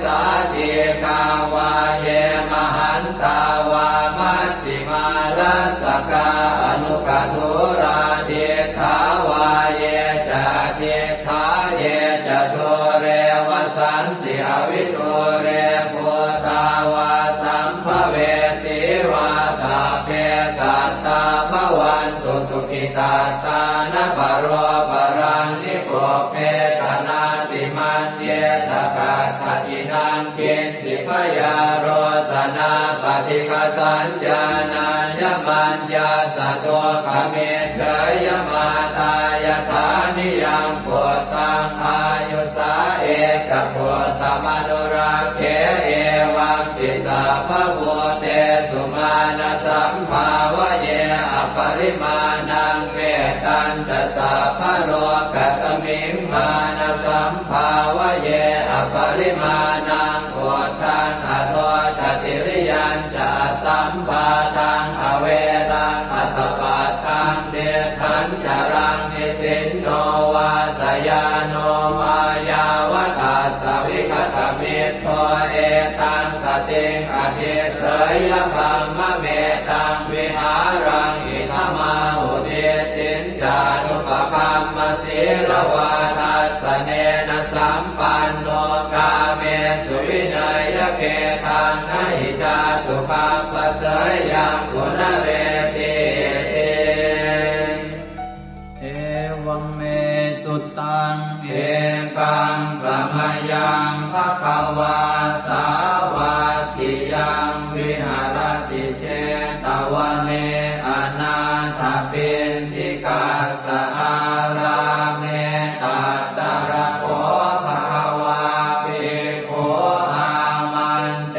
สาธิกาวาเยมหันตาวามัชฌิมารัสสกาอนุกัตุราเทขาวาเยจะเทขาเยจะโทเรวสันติอวิโทเรพุทาวาสัมภเวติวาตาเพสัตตาภวันตุสุขิตาตานะปโรปรังนิโกเพตนาติมันเยตกาตตินังกินติพยาโรสนาปฏิฆาสัญญาณายมัญญาสะโตขเมเฉยมาตายฐานิยังโพธังอายุสาเอกโพธมนุราเขเอวังติสาภโวเตสุมาณสัมภาวะเยอปริมาณังเวตัญจะสาภโรกัสมิงมาณสัมภาวะเยอปริมาณังโพธังอโทจติริยัญจะสัมปาทังอเวรังอัสสปัตตังเดทันจรังนิสินโนวาสยาโนมายาวตัสสวิคตมิตโตเอตังสติงอธิเสยพัมมะเมตังวิหารังอิทมาหุเดตินจานุปคัมมสีลวาทัสสเนนะสัมปันโนกาเมสุวินัยเกทังนะหิจาตุปัปปะเสยยังกุณเรติเอวังเมสุตังเอกังสมยังภควาสาวาทิยังวิหารติเชตวเนอนาถปินทิกาสอาราเมตัตตระโคภควาภิกขุอามันเต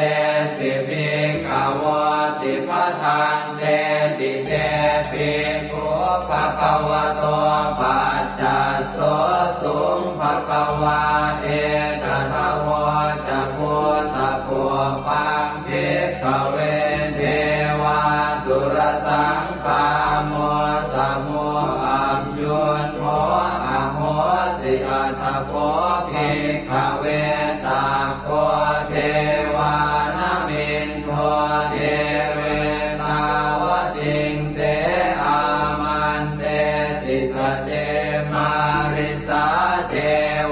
สิภิกขวติปทังเตติเตภิกขุภควโตปัจจัสโสสุงภควาเอตถาวจะพุทธภูปังภิกขเวเทวาสุรสังฆาโมสมุอัมยุนโมอโหสิอัตถโพภิกขเวสัพโพเทวานามินโทเทเวตาวติงเสอามันเตติสเตมาริสาเท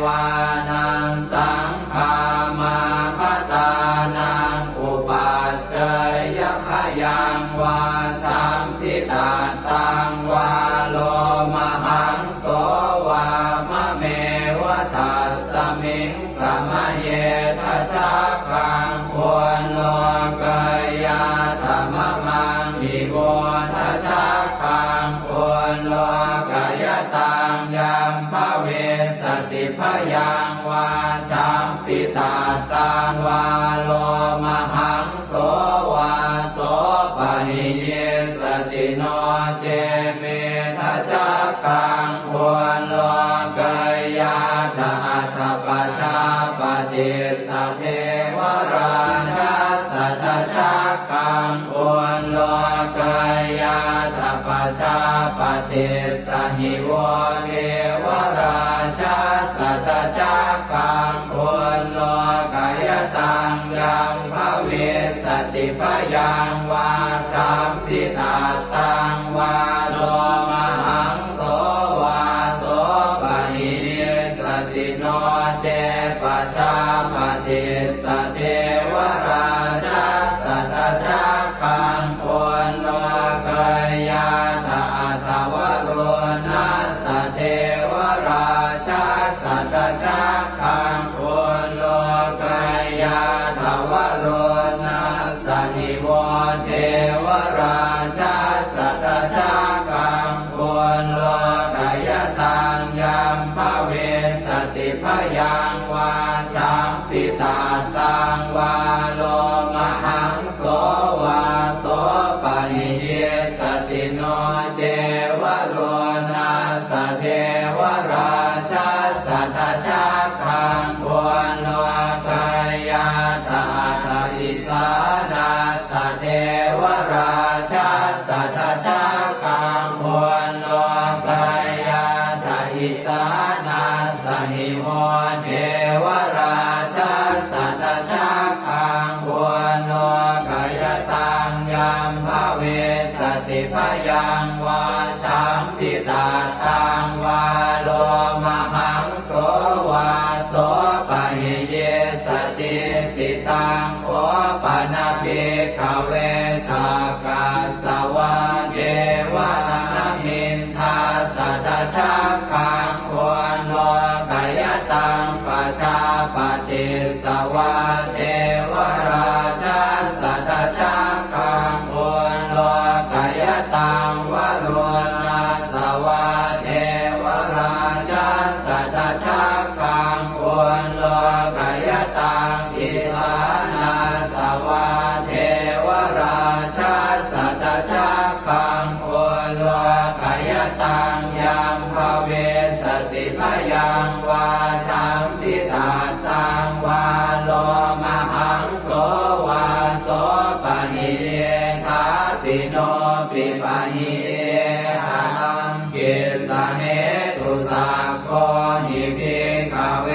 วานังสังฆามาคตานังอุปัชฌยขยังวาสัมพิตาตังวาโลมหังโสวามะเมวะตัสสะ มิงสมะเยทัสสะคังควรโลกายาธรรมมังอิโวทัสสะคังควรโลกายตังยัมภเวสติพยังวาชัมปิตาตังวาโลมหังโสวาโสปะหิเยสติโนเจเมทัสสะคังควรโลกายาธาตุปัจจาปฏิสัทเทวราชาสัทธะคังควรโลกายาธาปัจจาปฏิสหิโวเทวราชาสัทธะคังควรโลกายตังยัมภเวสติพยังวาชัมปิตาตังวาโลมหังโสวาโสปะหิเยสติโนเจปัจจาปฏิสเทวราชาสัทธะคังควรโลกายาธาตวโรนัสสะเทวราชาสัทธะคังควรโลกายาธาวโรนัสสะหิโวเทวราชาสัทธะคังควรโลกายตังยัมภเวสติพยังวาชัมปิตาตังวาโลมหังโสวาโสปะหิเยสติโนเจวโรนัสสะเทวราชาสัทธะคังควรโลกายาธาตุอิสานาสะเทวราชาสัทธะคังควรโลกายาธาอิสานาสหิโมเทวราชาสัทธะคังควรโลกายตังยัมภเวสติพยังวาชัมปิตาตังวาโลมหังโสวาโสปะหิเยสติติตังโอปะนาภิกขเวสักกัสสวะเจวะนามินทาสัทธะคังควรโลกายตังปัจจาปฏิสวะเทวราชาสัทธะคังควรโลกายตังวโรนัสสวะเทวราชาสัทธะคังควรโลกายตังอิสานาสวะเทวราชาสัทธะคังควรโลกายตังยัมภเวสติพยังวาชัมปิตาตังวาโลมหังโสวาโสปะหิเยทาปิโนปิปะหิเยหังกิสะเหตุสักโคหิภิกขเว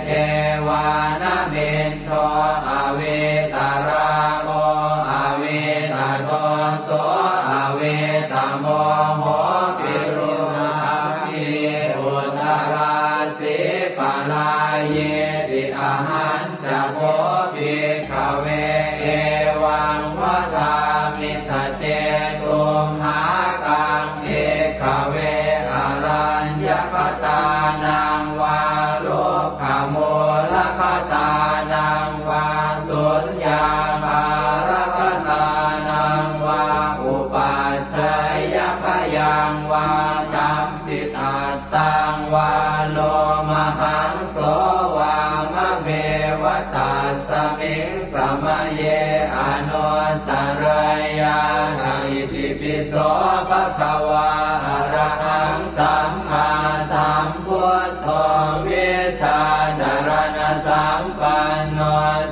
เทวานะเมนโทอเวตาราโมอเวตาโทโสอเวตาโมโหปิรุณาภิอุตตราสิปะลาเยติอาหันจะโพภิกขเวเอวังวะทามิสเจตุมหากังเภิกขเวอารัญญปตานังวาโลภโมลภตานังวาสุญญาภารคตานังวาอุปัชฌยพยังวาชัมปิตาตังวาโลมหังโสวามะเมวตัสสมิงสมะเยอนุสรยาอิติปิโสภะคะวาอะระหังสัมมาสัมพุทโธวิชาจารณะสัมปันโน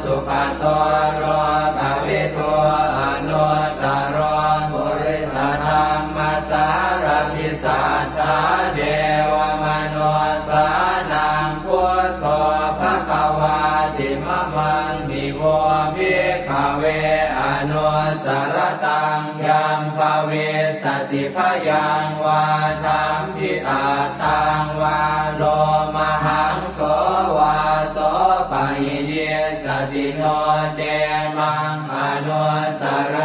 สุขโตโรภวิโตอนุตตรบุริสธรรมสารพิสัทธาเดวมนุสานังพุทโธภะคะวาติมะมังมิโวภิกขเวอนุสรตังยัมภเวสติพยังวาชัมปิตาตังวาโลมหังโสวาโสปะหิเยสติโนเจมังอนุสร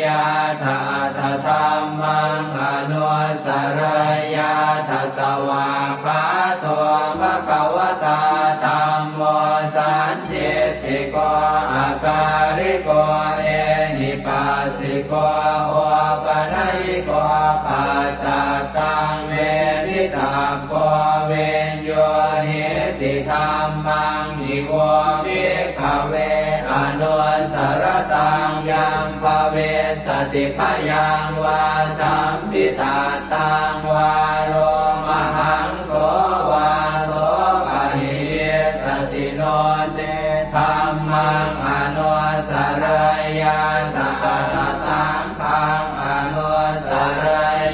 ยาธาธรรมังอนุสรยาทัสสวาคาโตภะคะวตาธัม สันติติโกอาการิโกเอหิปัสสิโกโอปนัยโกปัจจตังเวทิตาโกเวนโยหิติธัมมังนิโวภิกขเวอนุสรตังยัมภเวสติพยังวาสัมปิตาตังวาโรมหังโสวาโสปะหิสติโนเตธัมมังอนุสรยาตะตังขังอนุสร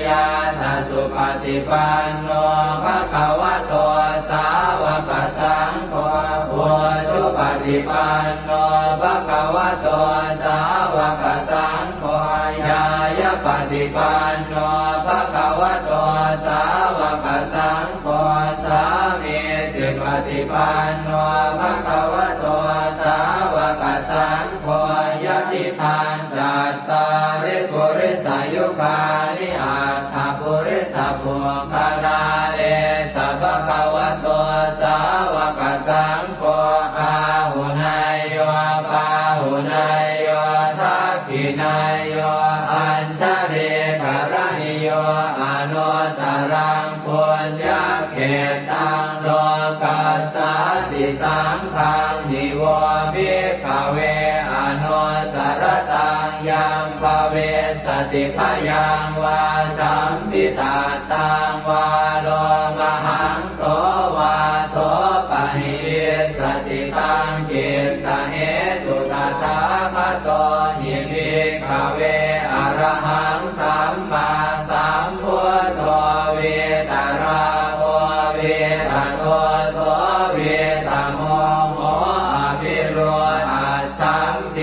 ยาตสุปฏิปันโนภะคะวะโตสาวกสังโฆพุทธปฏิปันโนภะคะวะโตสาวกสังโฆญาญาปฏิปันโนภะคะวะโตสาวกสังโฆสามีจิปฏิปันโนภะคะวะโตสาวกสังโฆยะติทานจัตตาริปุริสายุคานิอัตถปุริสปุคลาเอตภะคะวะโตสาวกสังโฆอาหุนายโยปาหุนายโยทักขินายโยอัญชริกรณิโยอนุตตรังปุญญเขตังโลกัสสติสังฆังนิโวภิกขเวอนุสรตังยัมภเวสติพยังวาสัมปิตาตังวาโลมหังโสวาโสปะหิสติตังกิสสะเหตุตถาคตหิภิกขเวอรหังสัมมาสัมพุทโธเวตราโอเวตโตโสเวตโมโหอภิโรอาชัมเท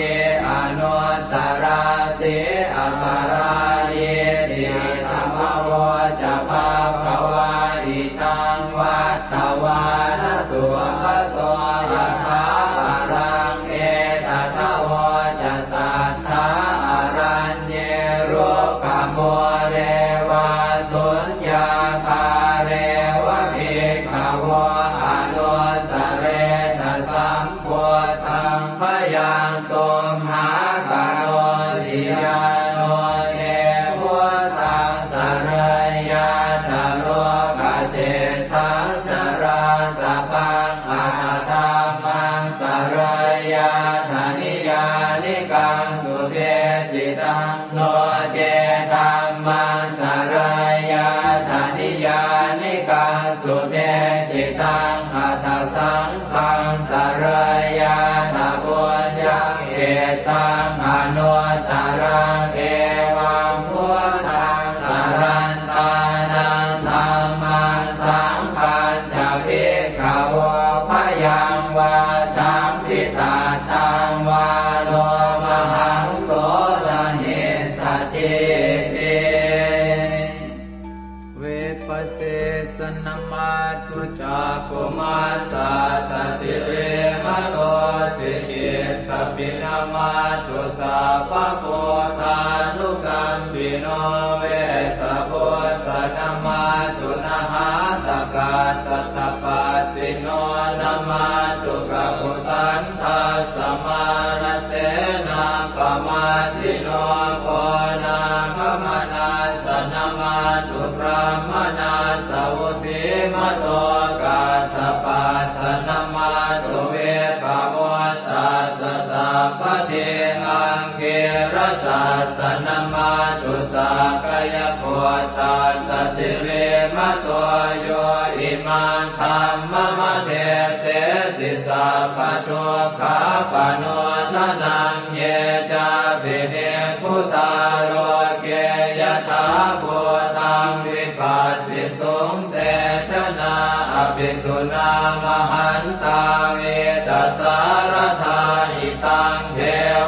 อนุสราเสอปาราเยติธรรมโวจะภาควาอิตังวัตตวานสุภโสยะถาอารังเอตถาวจะสัทธาอารัญเยโรกโมเรวาสุญญาคาเรวะภิกขวะอนุสเรตสัมโพธังพยังตุมหากโนติยาโนเอพุทธังสรยาชโลกเจตังสราสพังอาธรรมังสรยาธนิยานิกังสุเทจิตังโนเจธัมมังสรยาธนิยานิกังสุเทจิตังอัตถสังฆังสรยาธปุญญเขตังอนุสรังเอวังพุทธังสรันตานังธัมมังสังฆังจะภิกขวะพยังวาสัมภิสาตังวาโลมหังโสรหิสติเตเวปัสเสสนมาตุจักขุมาตาสสิเรมโตสิกิสปินามาตุสัพพะโพธานุกัมปิโนเวสะโพธนามาตุนะหาตกาสัตตปัสสิโนนามาตุกะปุสันทัสสมานเสนาปมาทิโนโพนาคมนาสนามาตุพระมนาสวุสีมโตกาสปัสสนามาตุเวปโมตัสสะสัพพะเทอังเกรสัสสนามาตุสักกายโพตัสสะติเรมโตโยอิมังธัมมะมะเทเสสิสัพพะทุกขาปโนทนังเยจาภิเนพุทธาโรเกยถาภูตังวิปัสสิสุงเตชนะอภิสุนามหันตาเวตัสสารธาอิตังเท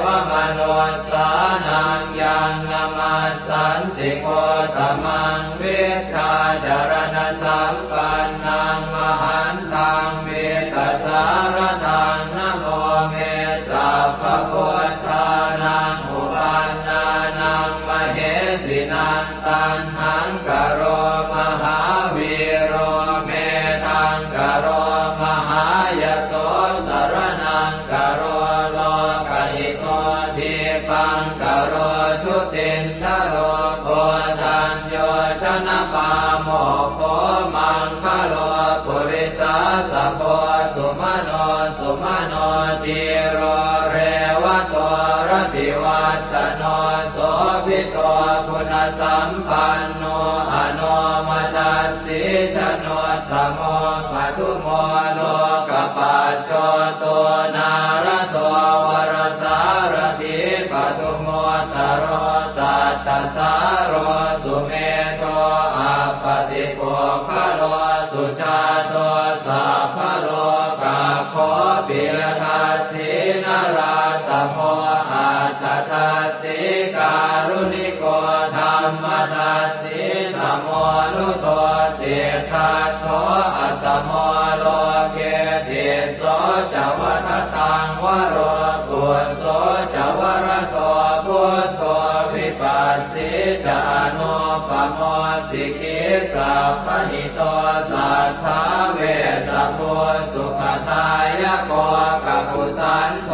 วมนุสสานังยังนามัสสันติโกตมังวิชาจารณสัมปันนังมหันตังเวตัสสารทังนะโมเมสัพพะพุทธานังอุปันนานังมเหสินังตันหังกโรมหาวีโรเมทังกโรมหายโสสโร สุมโนติโรเรวะโตรติวัตโนโสภิโตคุณสัมปันโนอโนมัสสิชโนตโมปัทุโมโลกปัจโจโตนารโตวรสารถิปัทุโมตโรสัตตสารโรสุเมโตอัปปติโกภโลสุชาโตสัพพโลกาโคปิยทัสสินาราสโมอัตถทัสสิการุณิโกธรรมทัสสิสมโมนุโตเสทัสโตอัสสโมโลเกติโสจวัฏตังวโรกุโสจวรโตพุทโธวิปัสสิจานุปโมสิกิสัพพหิโตสัทธาเวสสุสุขทายโกกัปปุสันโต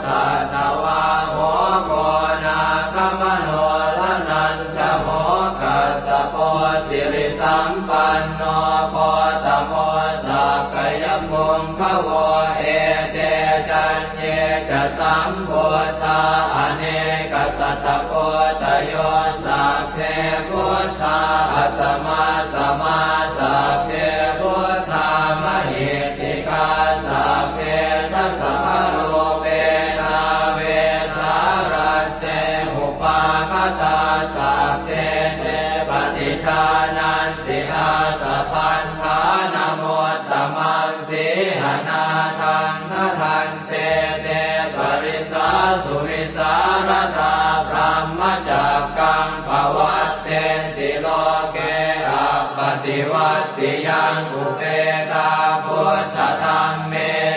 สัตวาโหโกนาคมโนลนันจโหกัสสโพสิริสัมปันโนโพตโมสักขยมุงขโวเอเตจันเยจะสัมโพธาอเนกสัตตโพตโยสัพเพพุทธาอัสสมาสมาสัพเพพุทธามหิติกาสัพเพทัสสะโลเวนาเวสารัสเตอุปาคตาสัพเพเตปฏิชานันติอาสะพันธานโมตตมังสีหนาทังทันเตเตปริสาสุวิสารตาพรหมจักกังภวัตเตติโลเกอัปปติวัตติยังอุเปกาพุทธธรรมเม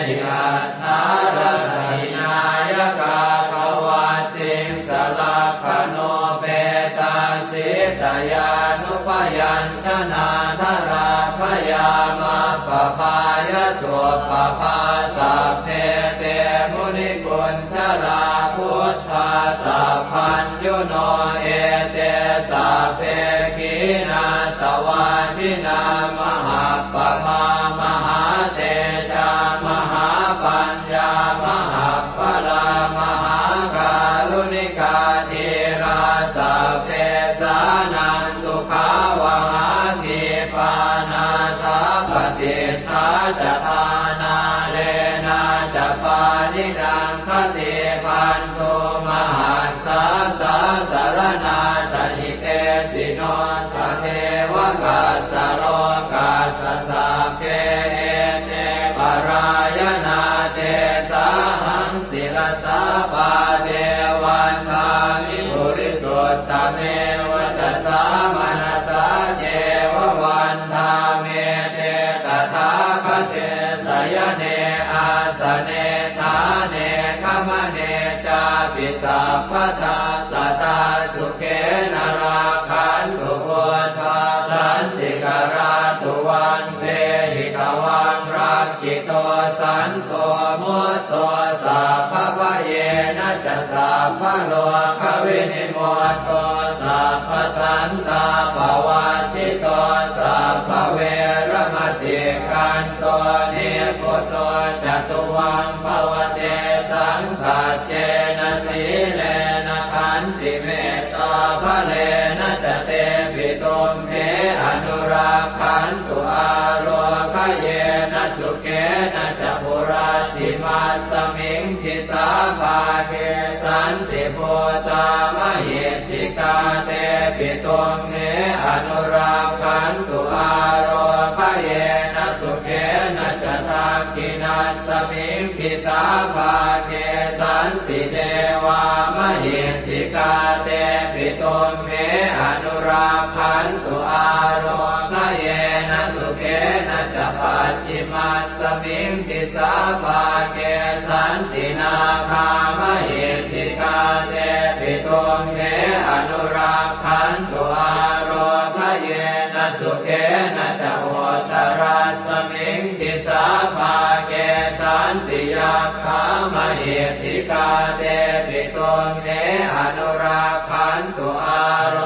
หิอัตถารถินายกาภวัตติสลักขโนเปตาสิตยานุปยัญชนะธราพยามาปภายสุปภาสัพเพเตมุนิกุญชลาพุทธาสัพพัญญุโนเอเตสัพเพขีนาสวาทินามหาปมามหาเตจามหาปัญญามหาภลามหาการุณิกาธีราสัพเพสานันตุขาวหาทีปานาสัพพติทาจทานาเลนะจะปานิดังคติพันโทมหัสสะสะสารนาตหิเตสิโนทะเทวกัสสะโรกัสสะสัพเพเอเตปรายนาเตสาหังศิลสาปาเทวันทามิปุริสุทธเมวัตสามนัสสะเจววันทาเมเตตถาคเตสยเนอาสเนธาเนขมเนจาปิสัพพทาสตาสุเขนราคันตุพุทธาสันติกราสุวันเตหิกวังรักขิโตสันโตมุตโตสัพพะเยนะจะสัพพะโลกวินิโมตโตสัพพะสันตาภวัติโตสัพพะเวรมติกันโตนิพุตโตจตุวังภวเตสังสัจเจนะสีเลนะขันติเมตตาภะเลนะจะเตปิตุมเหอนุราคันตุอาโลคเยนะสุเกนะจะปุราติมัสสมิงทิสาภาเกสันติโพตามหิทธิกาเตปิตุมเหอนุราคันตุอาโลคเยนะสุเกนะจะทักขินัสสมิงทิสาภาเกสันติเทวามหิทธิกาเตปิตุมเหอนุราคันตุอาโลคเยนะสุเกนะจะปัจฉิมัสสมิงทิสาภาเกสันตินาคามหิทธิกาเตปิตุมเหอนุราคันตุอาโลคเยนะสุเกนะจะโหตรัสสมิงทิสาภาเกสันติยาคามหิทธิกาเตปิตุมเหอนุราคันตุอาโล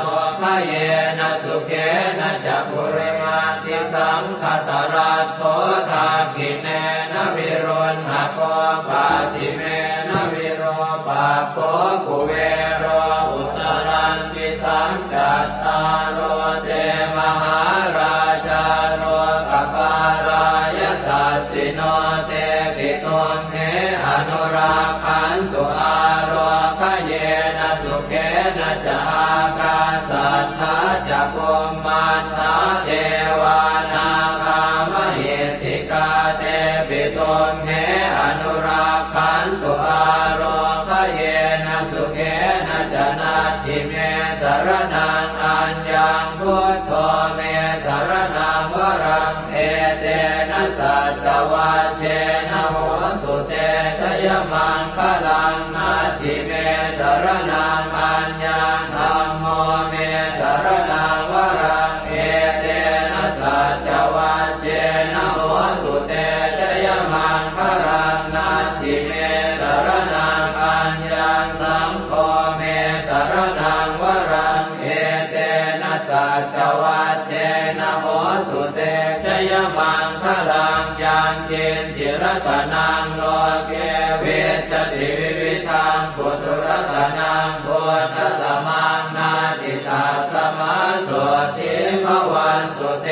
ค เยนะสุเขนะจักขุริมาติสังคตรัตโตทากิเนนะวิรุณหะโกปาติเมนะวิโรปาโกกุเวโรอุตรันติสังกัตตาโรเตมหาราชาโรกปารายสัสสิโนเตปิตุมเหอนุราคันตุอาโรคเยนะสุเขนะจะอากาสัทธาจะกุมมันตาเทวานากามหิติกาเตปิตุมเหอนุราคันตุอาโรคเยนะสุเขนะจะนาทิเมสรนังอัญญังพุทโธเมสรนังวรังเอเตนะสัจวัชเชนะโหตุเตชยมังคลังนาทิเมสรนังอัญญังธัมโมเมสรนังวรังเอเตนะสัจวัชเชนะโหตุเตชยมังคลังนาทิเมสรนังอัญญังสังโฆเมสรนังวรังเอเตนะสัจวัชเชนะโหตุเตชยมังคลังยังเจนจิรตนังโลเกเวชติวิวิธังปุถุรตนังโพธสมังนาติตาสมาโสติภวันตุเต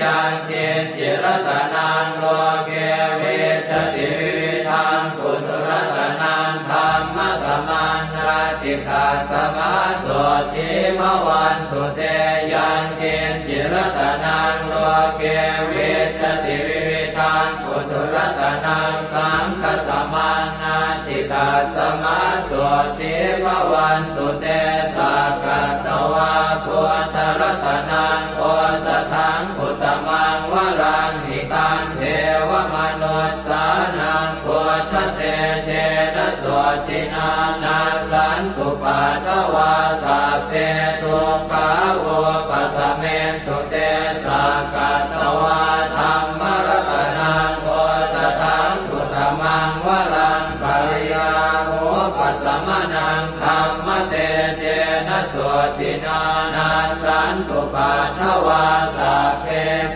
ยังเจนจิรตนังโลเกเวชติวิวิธังปุถุรตนังธรรมสมังนาติตาสมาโสติภวันตุเตยังเจนจิรตนังโลเกเวชติวิวิธังปุถุรตนังสังฆสมังนาติตาสมาโสติภวันตุเตสักกตวาพุทธรัตนังโอสถังอุตมังวรังหิตังเทวมนุสสานังพุทธเตเจนะโสตินานาสันตุปัฏฐวาสัพเพทุกขาโวปัสสเมตุเตสักกตวาธัมมรัตนังโอสถังอุตมังวรังปริยาโหปัสสมนังธัมมเตเจนะโสตินานาสันตุปัฏฐวาสัพเพ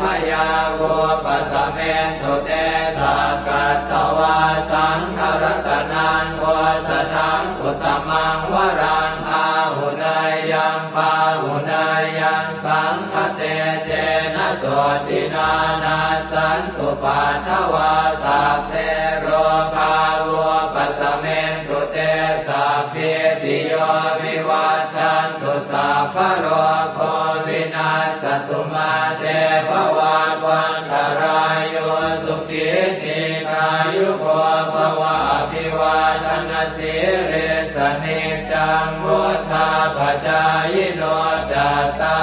พยาโวปัสสเมตุเตสักกตวาสังฆรัตนังโอสถังอุตมังวรังอาหุนายยังปาหุนายยังสังฆเตเจนะโสตินานาสันตุปัฏฐวาสัพเพโรคาโวปัสสเมตุเตสัพเพติโยวิวัชชันตุสัพพะโรโควินาศตุมาเตภวัตวันตรายโยสุขิติกายุโกภวะอภิวาทนาสิริสนิจังวุฒาปัจจายโนจัตตา